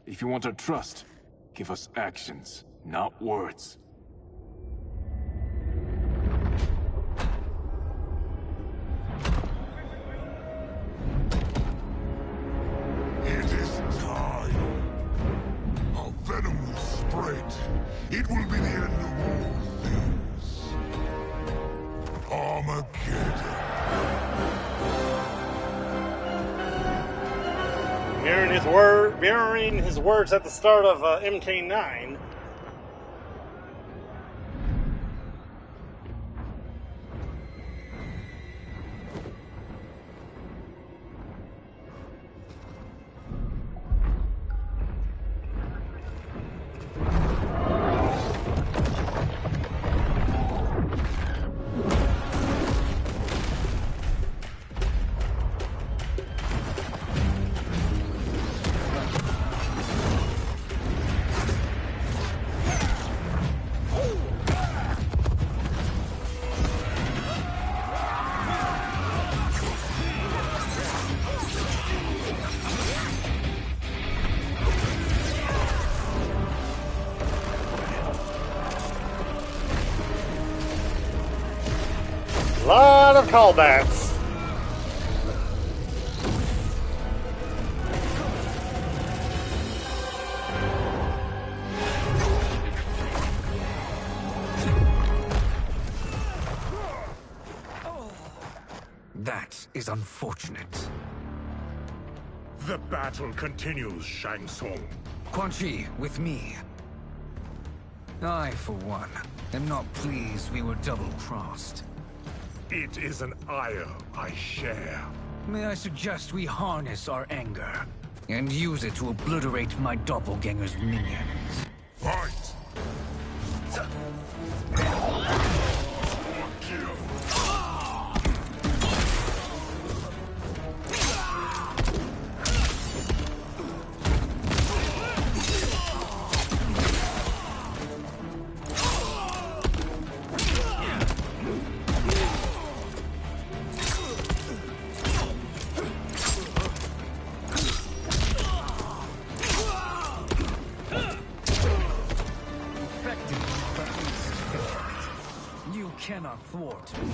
If you want our trust, give us actions, not words. It is time. Our venom will spread. It will be the end of all things. Armageddon. Mirroring his words at the start of MK9. Lot of callbacks. That is unfortunate. The battle continues, Shang Tsung. Quan Chi, with me. I, for one, am not pleased we were double-crossed. It is an ire I share. May I suggest we harness our anger and use it to obliterate my doppelganger's minions? Fight! Cannot thwart me.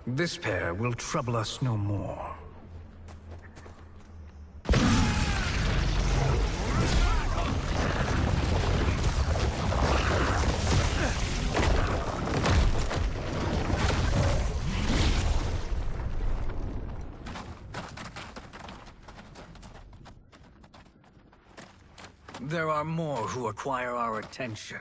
This pair will trouble us no more. There are more who require our attention.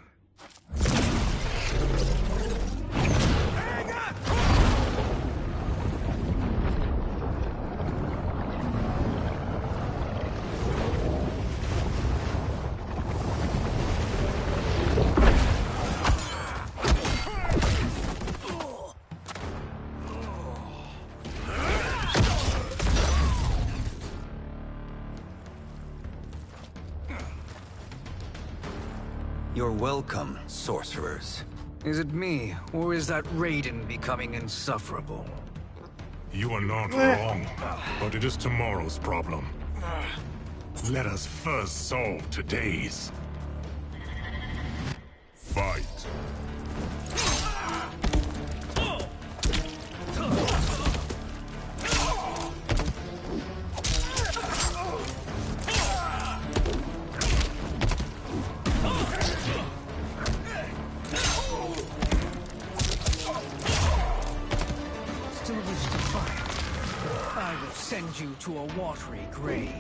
You're welcome, sorcerers. Is it me, or is that Raiden becoming insufferable? You are not wrong, but it is tomorrow's problem. Let us first solve today's. Fight. Still wish to fight? I will send you to a watery grave.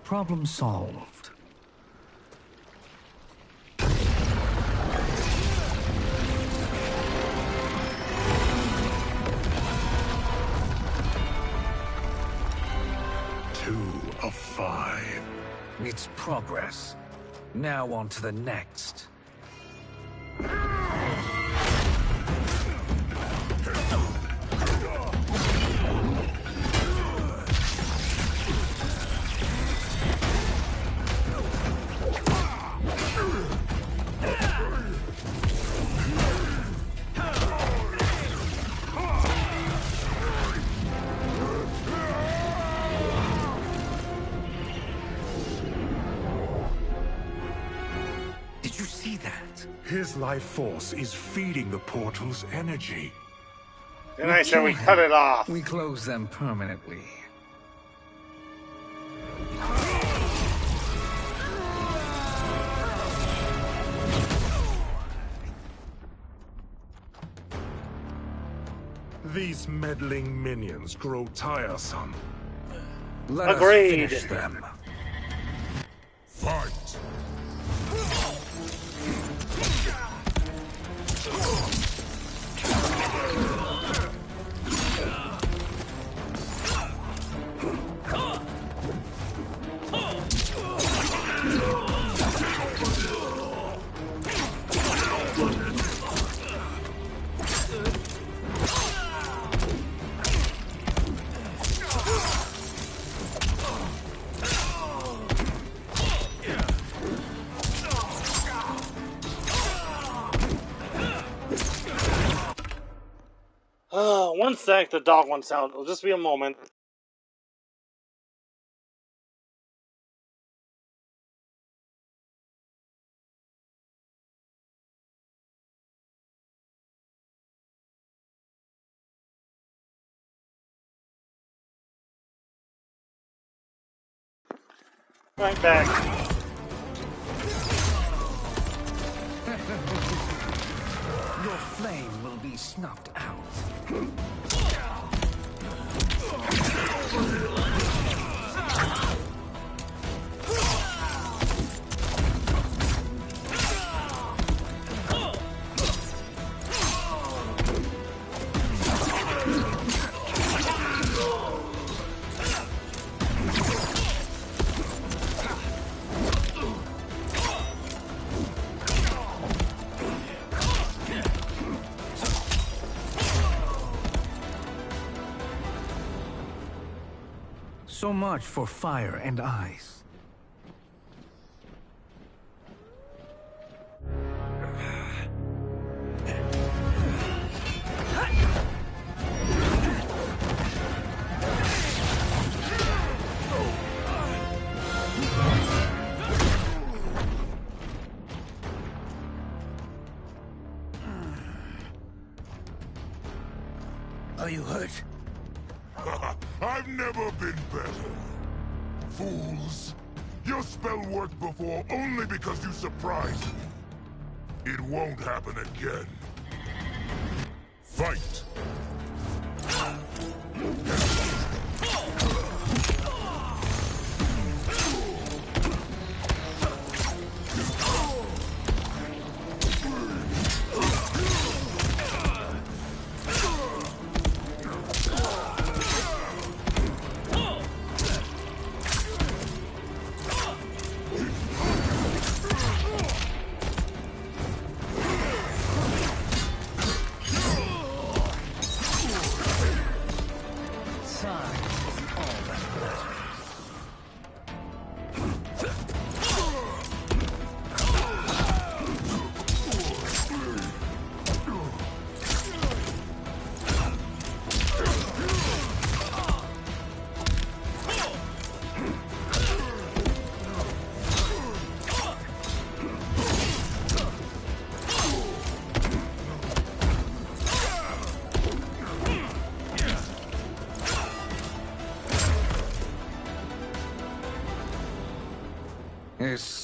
Problem solved. Two of 5. It's progress. Now on to the next. Did you see that? His life force is feeding the portal's energy. And I said we cut it off. We close them permanently. These meddling minions grow tiresome. Let us Agreed. finish them. Fight! One sec, the dog wants out. It'll just be a moment. Right back. Your flame will be snuffed out. So much for fire and ice. Are you hurt? I've never been better. Fools. Your spell worked before only because you surprised me. It won't happen again. Fight!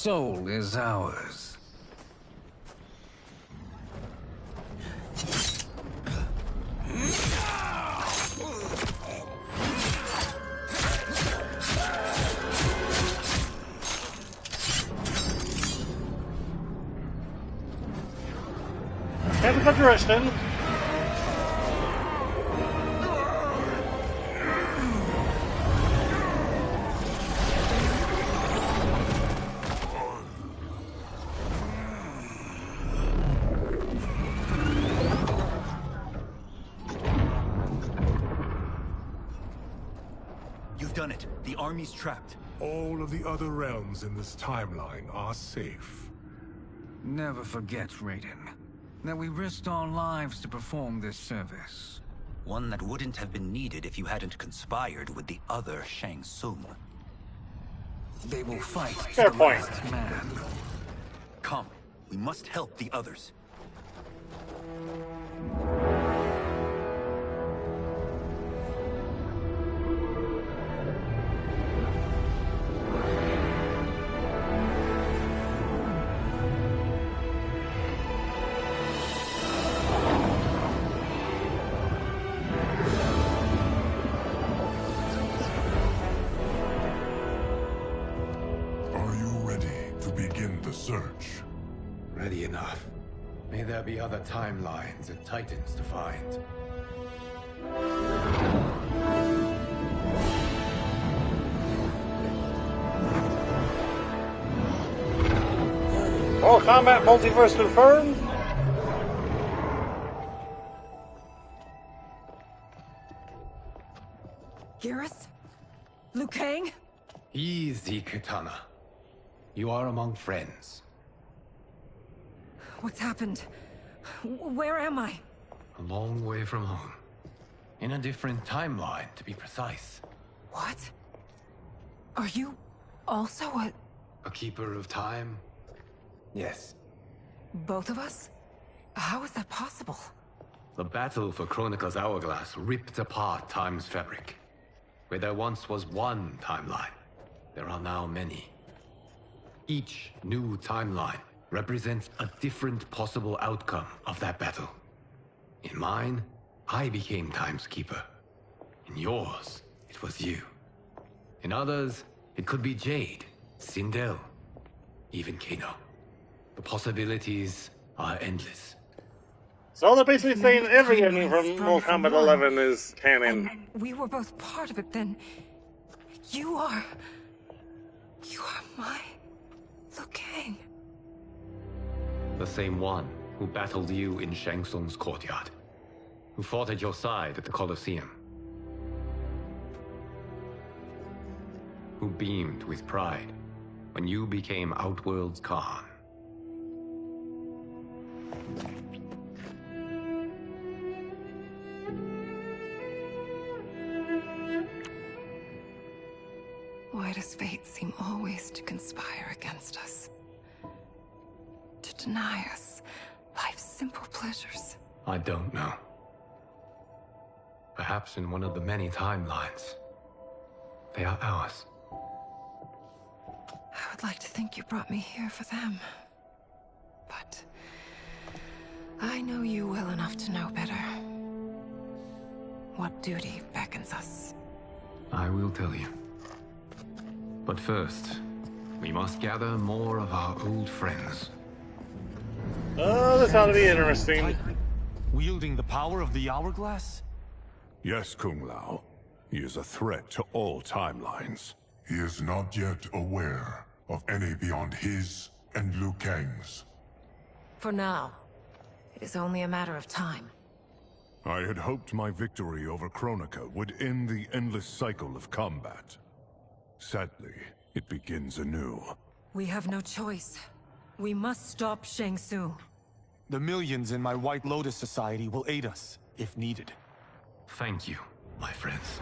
soul is ours. Have a good direction. You've done it. The army's trapped. All of the other realms in this timeline are safe. Never forget, Raiden, that we risked our lives to perform this service. One that wouldn't have been needed if you hadn't conspired with the other Shang Tsung. They will fight Fair to the point. last man. Come, we must help the others. Are you ready to begin the search? Ready enough. May there be other timelines and titans to find. All combat multiverse confirmed. Garrus? Liu Kang? Easy, Katana. You are among friends. What's happened? Where am I? A long way from home. In a different timeline, to be precise. What? Are you also A keeper of time? Yes. both of us? How is that possible? The battle for Chronica's Hourglass ripped apart time's fabric. Where there once was one timeline, there are now many. Each new timeline represents a different possible outcome of that battle. In mine, I became Time's Keeper. In yours, it was you. In others, it could be Jade, Sindel, even Kano. The possibilities are endless. So they're basically saying every ending from Mortal Kombat 11 is canon. We were both part of it then. You are my Liu Kang. The same one who battled you in Shang Tsung's courtyard. Who fought at your side at the Colosseum. Who beamed with pride when you became Outworld's Khan. Why does fate seem always to conspire against us? To deny us life's simple pleasures? I don't know. Perhaps in one of the many timelines, they are ours. I would like to think you brought me here for them. But I know you well enough to know better. What duty beckons us? I will tell you. But first, we must gather more of our old friends. Oh, this ought to be interesting. Wielding the power of the Hourglass? Yes, Kung Lao. He is a threat to all timelines. He is not yet aware of any beyond his and Liu Kang's. For now, it is only a matter of time. I had hoped my victory over Kronika would end the endless cycle of combat. Sadly, it begins anew. We have no choice. We must stop Shang Tsung. The millions in my White Lotus Society will aid us, if needed. Thank you, my friends.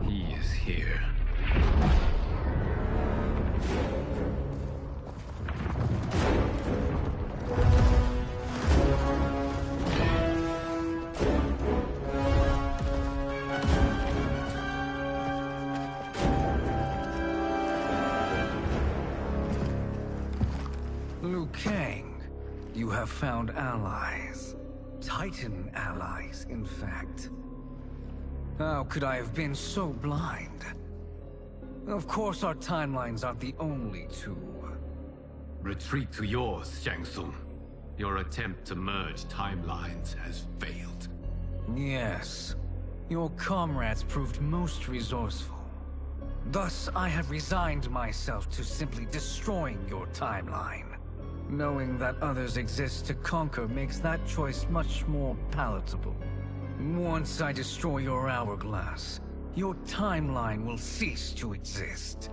He is here. Liu Kang, you have found allies. Titan allies, in fact. How could I have been so blind? Of course our timelines aren't the only two. Retreat to yours, Shang Tsung. Your attempt to merge timelines has failed. Yes. Your comrades proved most resourceful. Thus, I have resigned myself to simply destroying your timeline. Knowing that others exist to conquer makes that choice much more palatable. Once I destroy your hourglass, your timeline will cease to exist.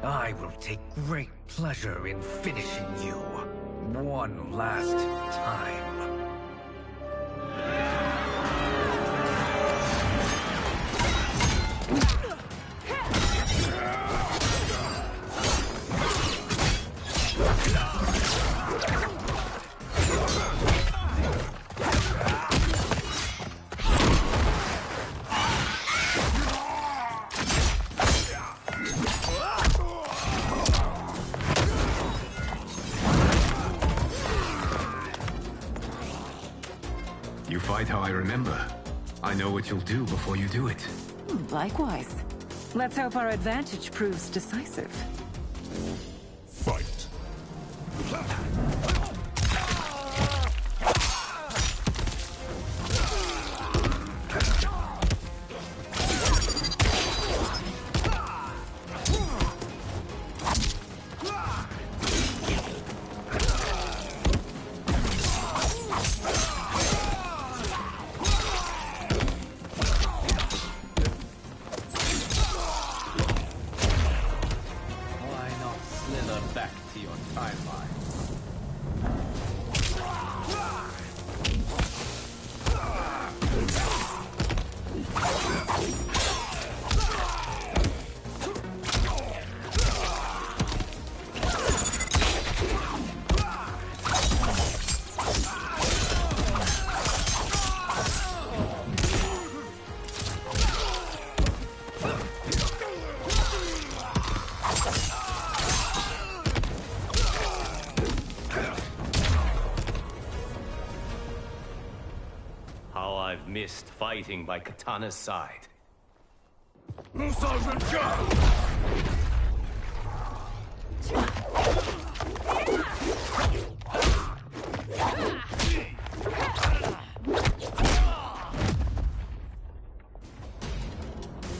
I will take great pleasure in finishing you one last time. You fight how I remember. I know what you'll do before you do it. Likewise. Let's hope our advantage proves decisive. Fight. Back to your timeline. How I've missed fighting by Katana's side.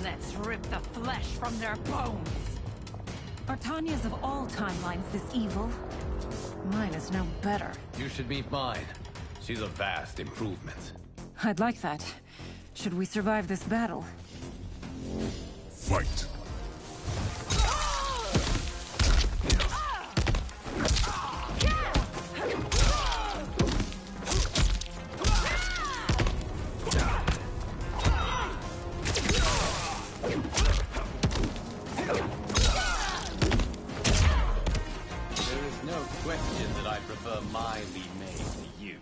Let's rip the flesh from their bones. Are Tanya's of all timelines this evil? Mine is no better. You should meet mine. She's a vast improvement. I'd like that. Should we survive this battle? Fight. There is no question that I prefer my Li Mei to you.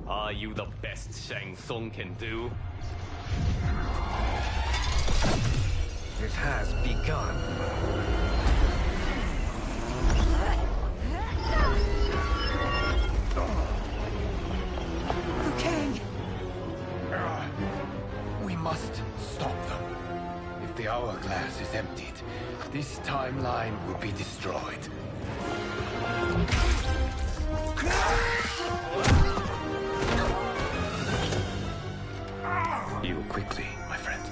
Are you the best Shang Tsung can do? It has begun. Liu Kang! We must stop them. If the hourglass is emptied, this timeline will be destroyed. You quickly, my friend.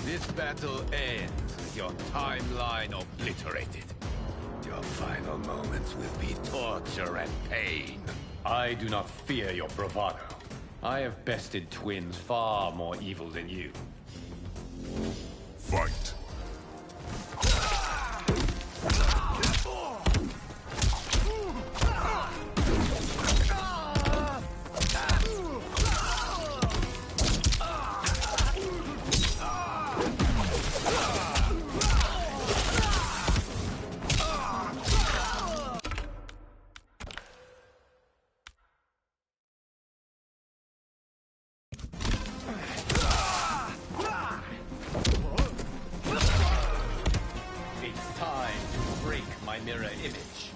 This battle ends with your timeline obliterated. Your final moments will be torture and pain. I do not fear your bravado. I have bested twins far more evil than you. Fight. It's time to break my mirror image.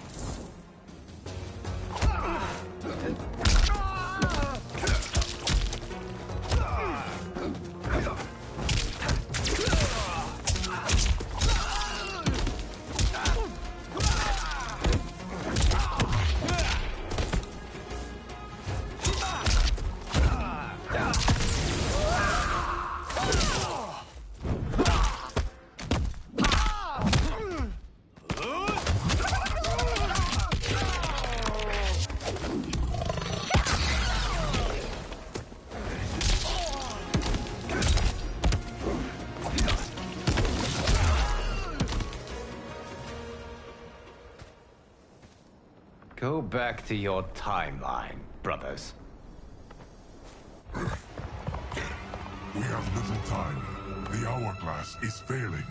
Go back to your timeline, brothers. We have little time. The hourglass is failing.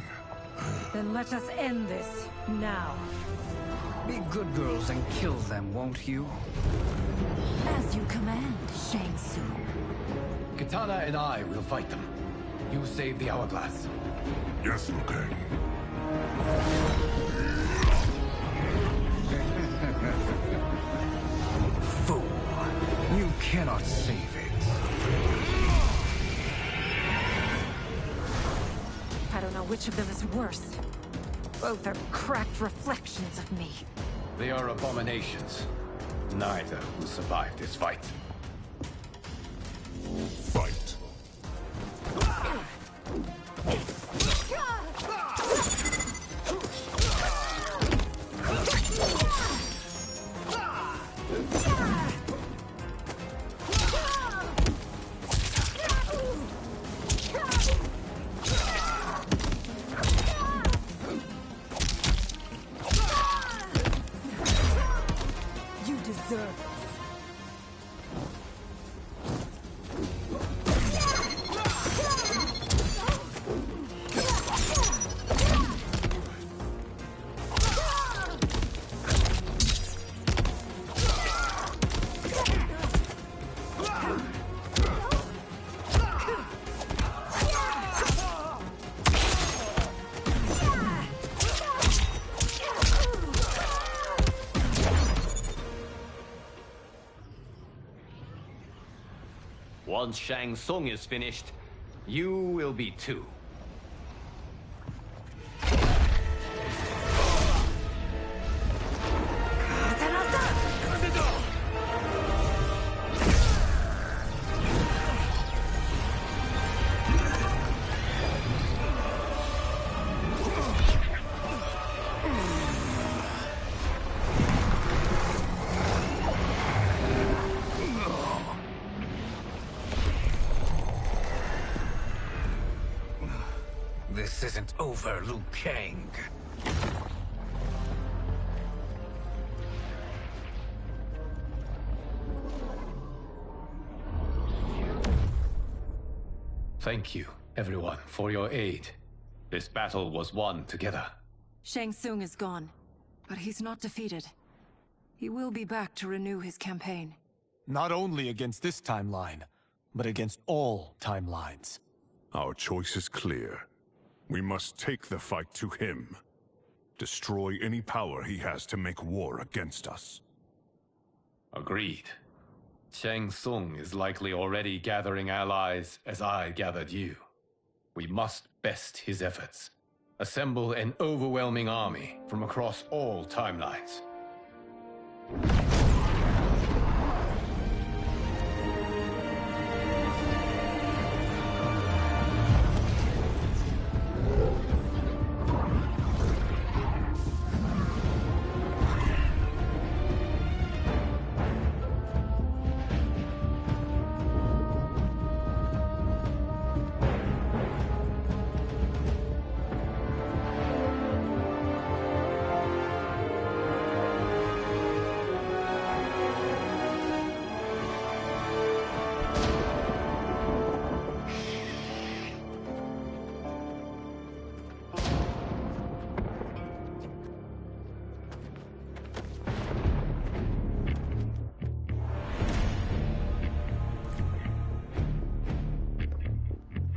Then let us end this, now. Be good girls and kill them, won't you? As you command, Shang Tsung. Katana and I will fight them. You save the hourglass. Yes, Liu Kang. Fool. You cannot save it. I don't know which of them is worse. Both are cracked reflections of me. They are abominations. Neither will survive this fight. Fight. You deserve this. Once Shang Tsung is finished, you will be too. This isn't over, Liu Kang. Thank you, everyone, for your aid. This battle was won together. Shang Tsung is gone, but he's not defeated. He will be back to renew his campaign. Not only against this timeline, but against all timelines. Our choice is clear. We must take the fight to him. Destroy any power he has to make war against us. Agreed. Shang Tsung is likely already gathering allies as I gathered you. We must best his efforts. Assemble an overwhelming army from across all timelines.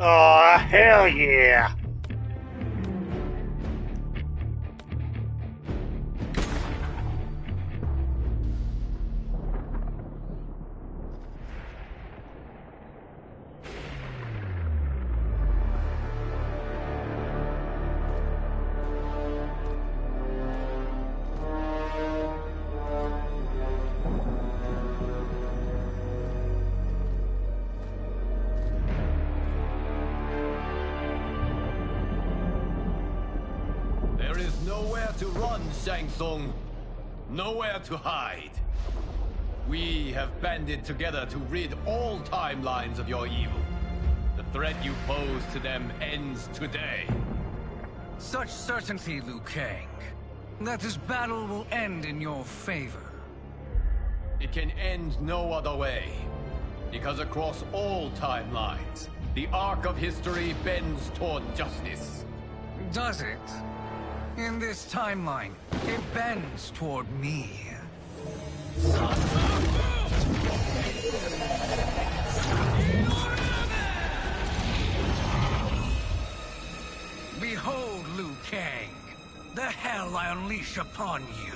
Oh, hell yeah! There is nowhere to run, Shang Tsung. Nowhere to hide. We have banded together to rid all timelines of your evil. The threat you pose to them ends today. Such certainty, Liu Kang, that this battle will end in your favor. It can end no other way. Because across all timelines, the arc of history bends toward justice. Does it? In this timeline, it bends toward me. Behold, Liu Kang, the hell I unleash upon you.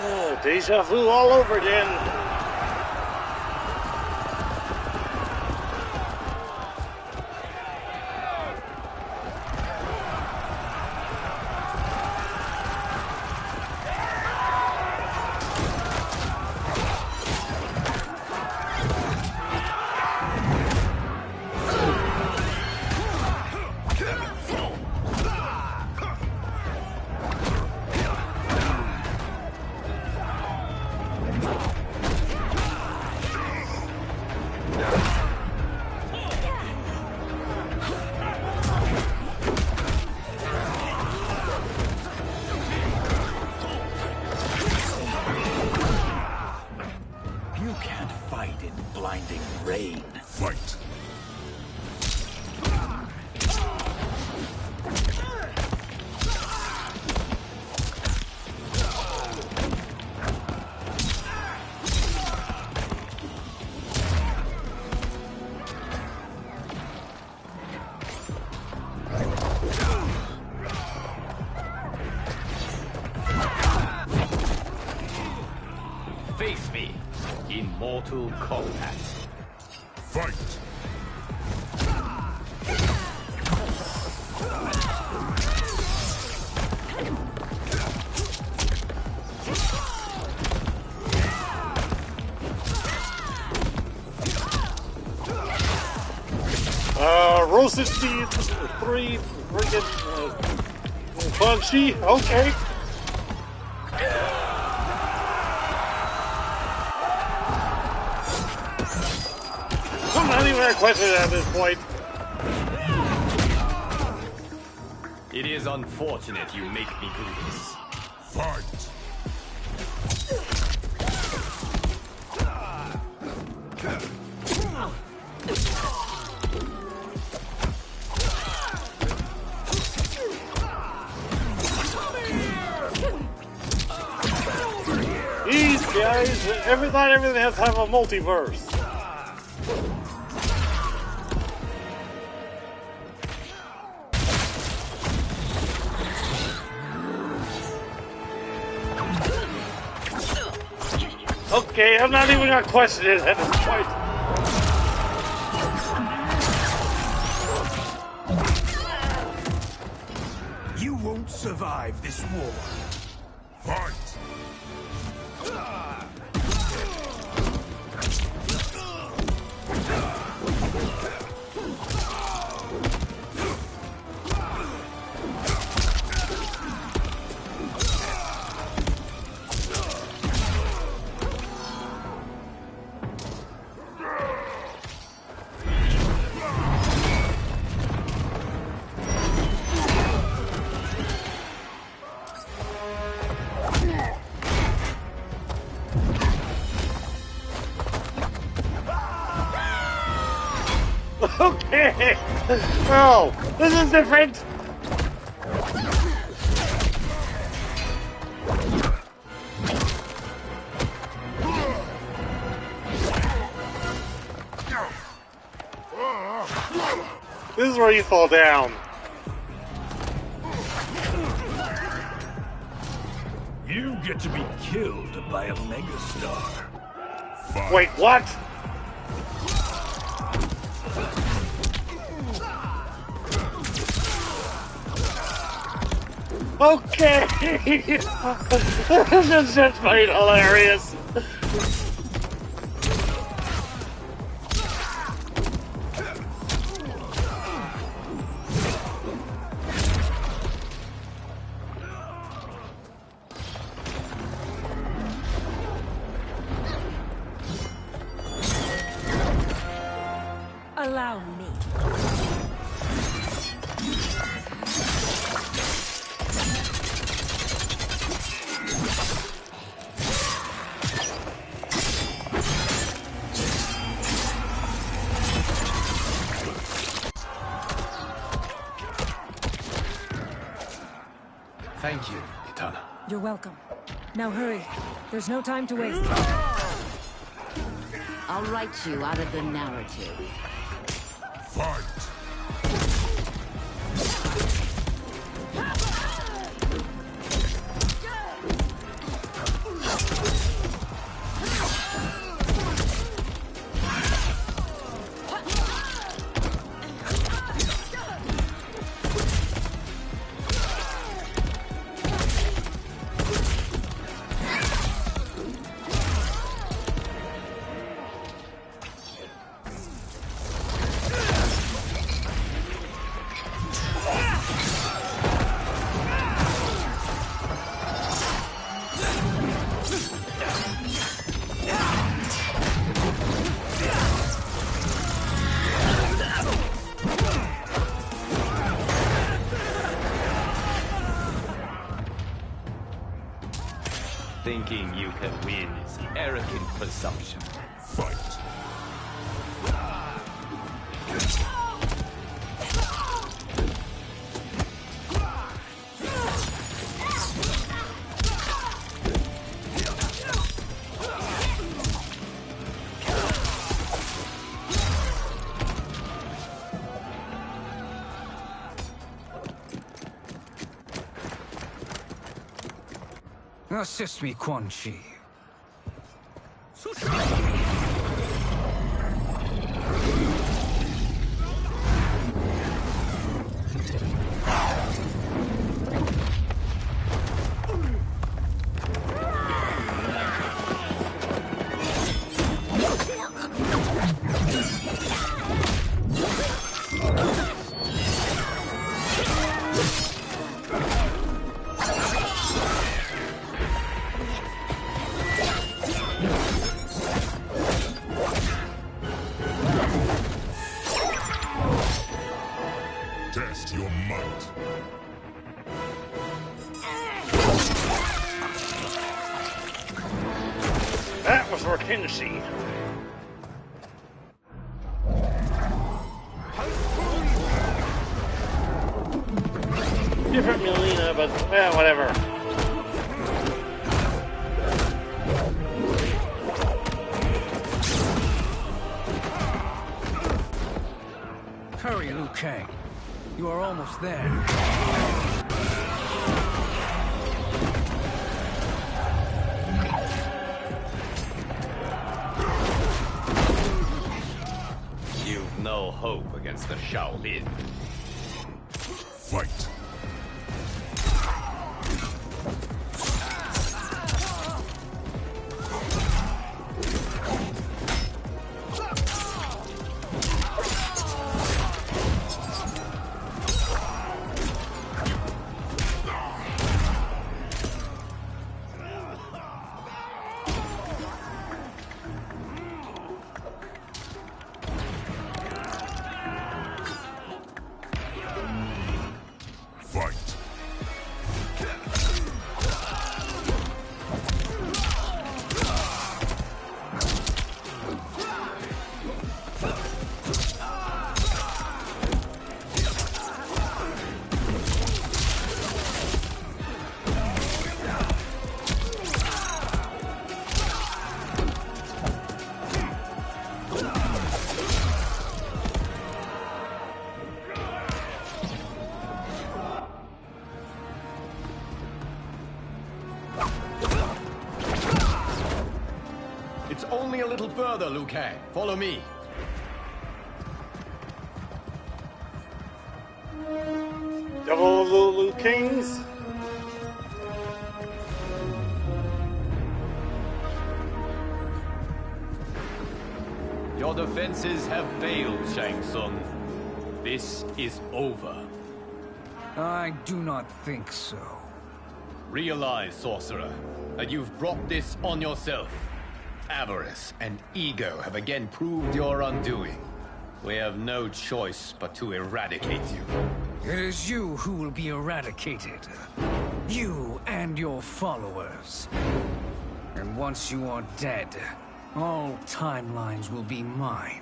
Oh, deja vu all over again. Face me in Mortal Kombat. Fight! Roasted seeds, 3 friggin' punchy, okay. I'm not even gonna question it at this point. It is unfortunate you make me do this. Fight! These guys, not everything has to have a multiverse. Okay, I'm not even gonna question it at this point. You won't survive this war. Fight! Okay. Oh, this is different. This is where you fall down. You get to be killed by a megastar. Wait, what? Okay! This is just plain hilarious. Allow me. Thank you, Kitana. You're welcome. Now hurry. There's no time to waste. I'll write you out of the narrative. Fight! Thinking you can win is arrogant presumption. Fight! Assist me, Quan Chi. Test your might. That was for Kenshi. Different Melina, but whatever. Hurry, Liu Kang. You are almost there. You've no hope against the Shaolin. Fight! It's only a little further, Liu Kang. Follow me. Double Lulu Kings. Your defenses have failed, Shang Tsung. This is over. I do not think so. Realize, sorcerer, that you've brought this on yourself. Avarice and ego have again proved your undoing. We have no choice but to eradicate you. It is you who will be eradicated. You and your followers. And once you are dead, all timelines will be mine.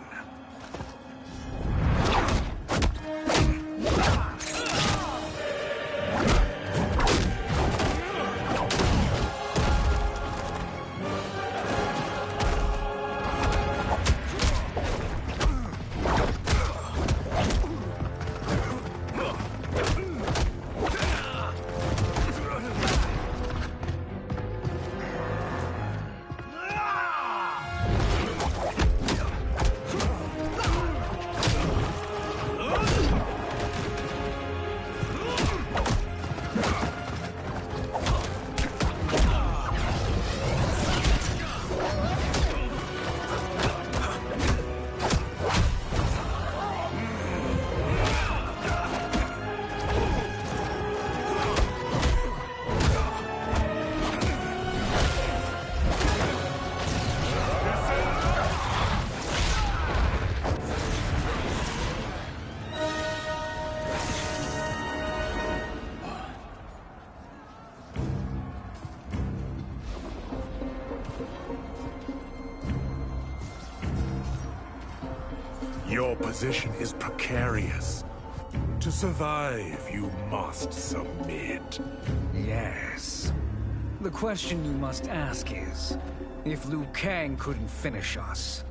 Your position is precarious. To survive, you must submit. Yes. The question you must ask is, if Liu Kang couldn't finish us,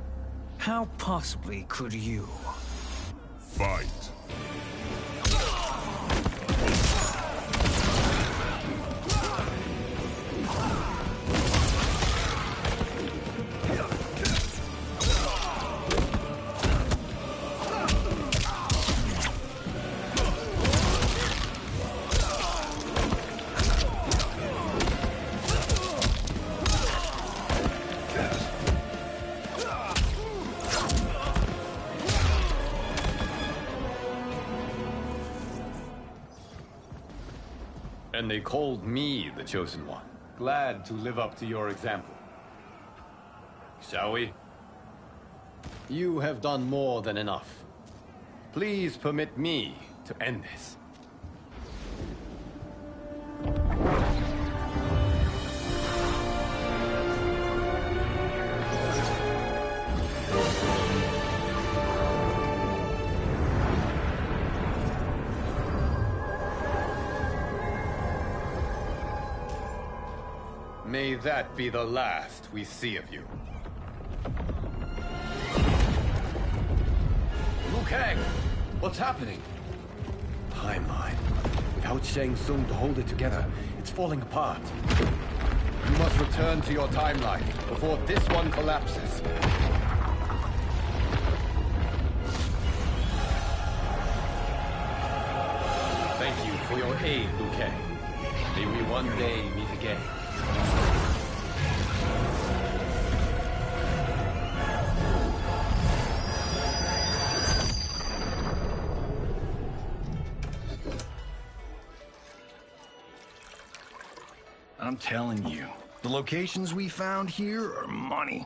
how possibly could you? Fight. And they called me the Chosen One. Glad to live up to your example. Shall we? You have done more than enough. Please permit me to end this. May that be the last we see of you. Liu Kang! What's happening? Timeline. Without Shang Tsung to hold it together, it's falling apart. You must return to your timeline before this one collapses. Thank you for your aid, Liu Kang. May we one day meet again. I'm telling you, the locations we found here are money.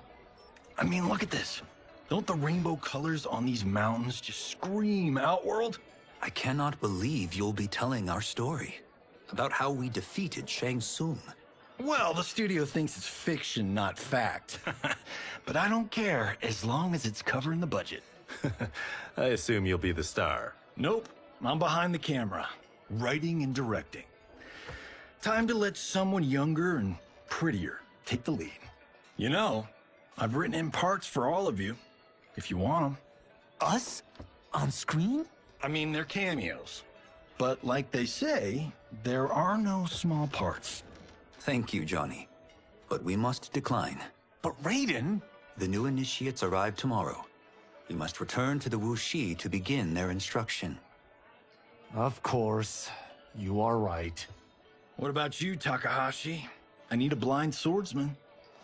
I mean, look at this. Don't the rainbow colors on these mountains just scream Outworld? I cannot believe you'll be telling our story about how we defeated Shang Tsung. Well, the studio thinks it's fiction, not fact. But I don't care, as long as it's covering the budget. I assume you'll be the star. Nope, I'm behind the camera, writing and directing. Time to let someone younger and prettier take the lead. You know, I've written in parts for all of you, if you want them. Us? On screen? I mean, they're cameos. But like they say, there are no small parts. Thank you, Johnny. But we must decline. But Raiden... The new initiates arrive tomorrow. You must return to the Wuxi to begin their instruction. Of course. You are right. What about you, Takahashi? I need a blind swordsman.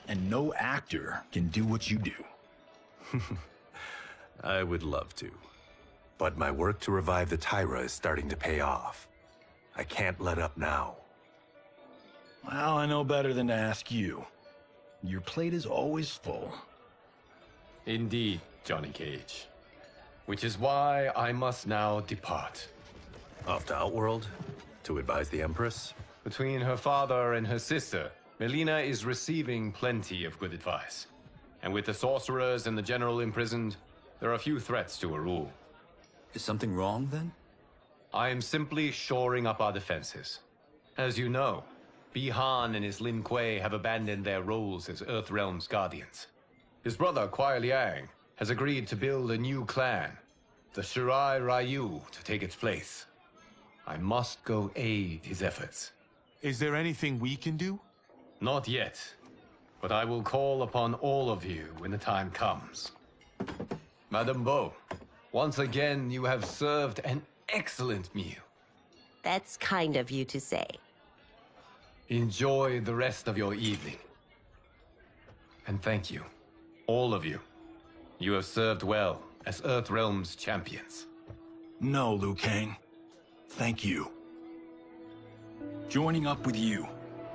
And no actor can do what you do. I would love to. But my work to revive the Tyra is starting to pay off. I can't let up now. Well, I know better than to ask you. Your plate is always full. Indeed, Johnny Cage. Which is why I must now depart. Off to Outworld? To advise the Empress? Between her father and her sister, Melina is receiving plenty of good advice. And with the sorcerers and the general imprisoned, there are few threats to her rule. Is something wrong, then? I am simply shoring up our defenses. As you know, Bi-Han and his Lin Kuei have abandoned their roles as Earthrealm's guardians. His brother, Kuai Liang, has agreed to build a new clan, the Shirai Ryu, to take its place. I must go aid his efforts. Is there anything we can do? Not yet, but I will call upon all of you when the time comes. Madame Bo, once again you have served an excellent meal. That's kind of you to say. Enjoy the rest of your evening. And thank you, all of you. You have served well as Earthrealm's champions. No, Liu Kang. Thank you. Joining up with you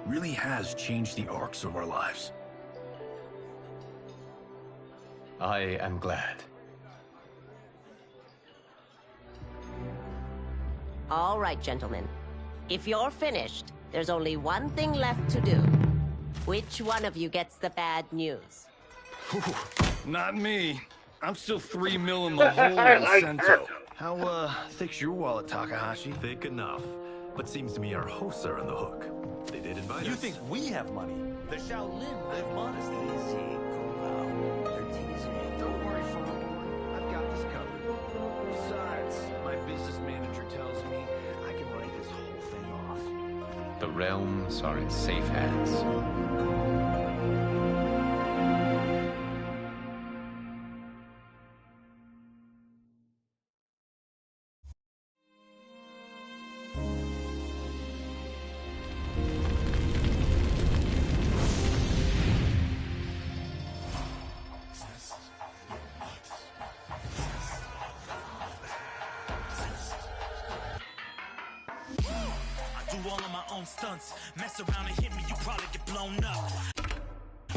really has changed the arcs of our lives. I am glad. All right, gentlemen. If you're finished, there's only one thing left to do. Which one of you gets the bad news? Not me. I'm still 3 mil in the hole in Sento. How, thick's your wallet, Takahashi? Thick enough. But seems to me our hosts are on the hook. They did invite us. You think we have money? The Shaolin live modestly. Don't worry, Father. I've got this covered. Besides, my business manager tells me I can write this whole thing off. The realms are in safe hands. Stunts. Mess around and hit me, you probably get blown up.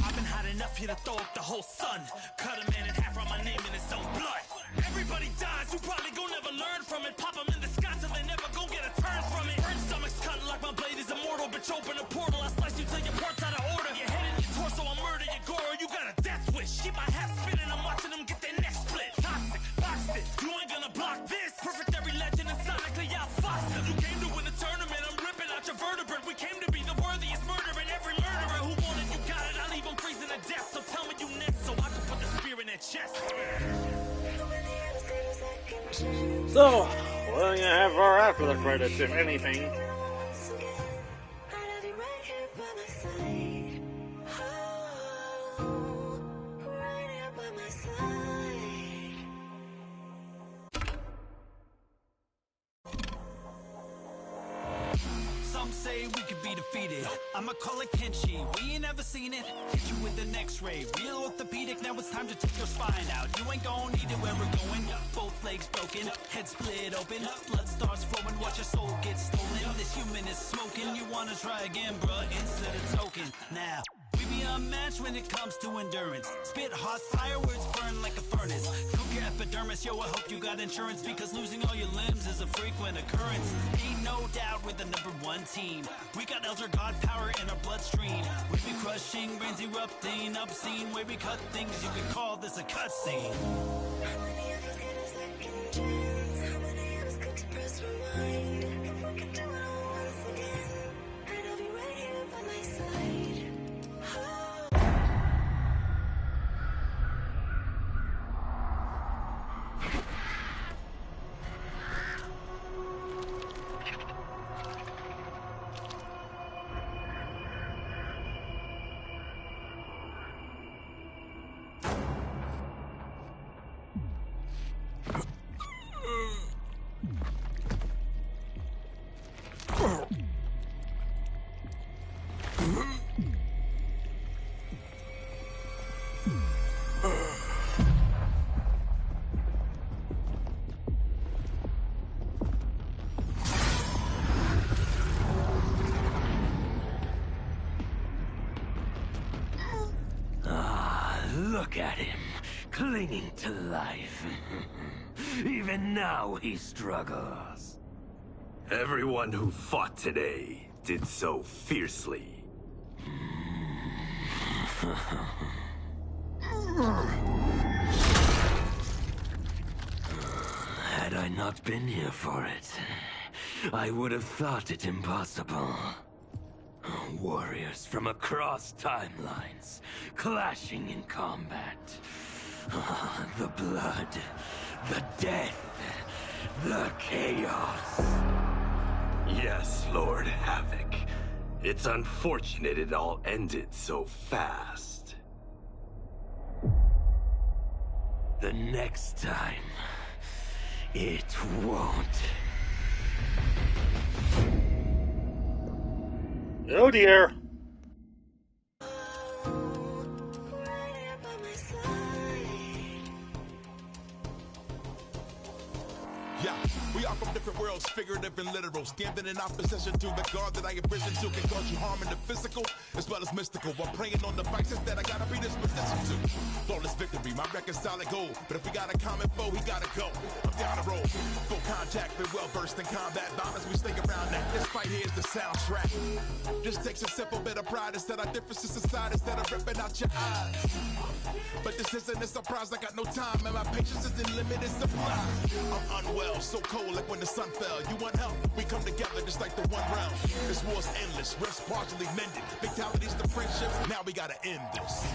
I've been hot enough here to throw up the whole sun. Cut a man in half, write my name in his own blood. Everybody dies, you probably gon' never learn from it. Pop them in the sky till they never gon' get a turn from it. Burn stomachs cut like my blade is immortal. Bitch, open a portal, I slice you till your parts out of order. Your head and your torso, I murder your gore. You got a death wish. Keep my hat spinning, I'm watching them get their neck split. Toxic, boxed it, you ain't gonna block this. Perfect every legend and sonically outfoxed them. You came to win a tournament, I'm ripping out your vertebrae. We came to be the worthiest murderer, and every murderer who wanted you got it. I'll leave them freezing to death, so tell me you next so I can put the spear in their chest. So, what do you have for after the credits, if anything? Some say we could be defeated. I'ma call it Kenshi. We ain't ever seen it. Hit you with the next ray. Real orthopedic. Now it's time to take your spine out. You ain't gon' need it where we're going. Both legs broken, head split open. Blood starts flowing. Watch your soul get stolen. This human is smoking. You wanna try again, bruh? Instead of token. Now. We be unmatched when it comes to endurance. Spit hot fire, words burn like a furnace. Cook your epidermis, yo, I hope you got insurance, because losing all your limbs is a frequent occurrence. Ain't no doubt we're the #1 team. We got Elder God power in our bloodstream. We be crushing, brains erupting, obscene. Way we cut things, you could call this a cutscene. How many of us get a second chance? How many of us get to press rewind? If we could do it all once again, I'd be right here by my side. Look at him, clinging to life. Even now he struggles. Everyone who fought today did so fiercely. Had I not been here for it, I would have thought it impossible. Warriors from across timelines, clashing in combat. The blood, the death, the chaos. Yes, Lord Havoc. It's unfortunate it all ended so fast. The next time, it won't. Oh dear. Yeah, we are from different worlds, figurative and literal. Standing in opposition to the God that I have risen to can cause you harm in the physical as well as mystical. While praying on the vices that I gotta be this position to. Flawless victory, my record's solid gold. But if we got a common foe, he gotta go. I'm down the road, full contact, been well versed in combat. Violence, we stick around that. This fight here is the soundtrack. Just takes a simple bit of pride instead of differences aside, instead of ripping out your eyes. But this isn't a surprise, I got no time, and my patience is in limited supply. I'm unwell, so cold like when the sun fell. You want help? We come together just like the one realm. This war's endless, rest partially mended. Fatalities to friendships, now we gotta end this.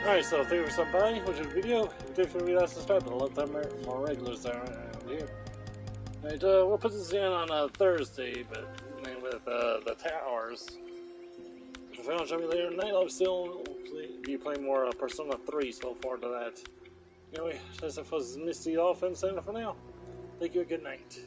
Alright, so thank you for stopping by, watching the video. Definitely not subscribe, but a lot of more regulars around here. Alright, we'll put this in on Thursday, but with the towers. If you don't show me later tonight, I'll still be playing more Persona 3 so far to that. Anyway, that's it for Mistydolphin, signing off for now. Thank you, good night.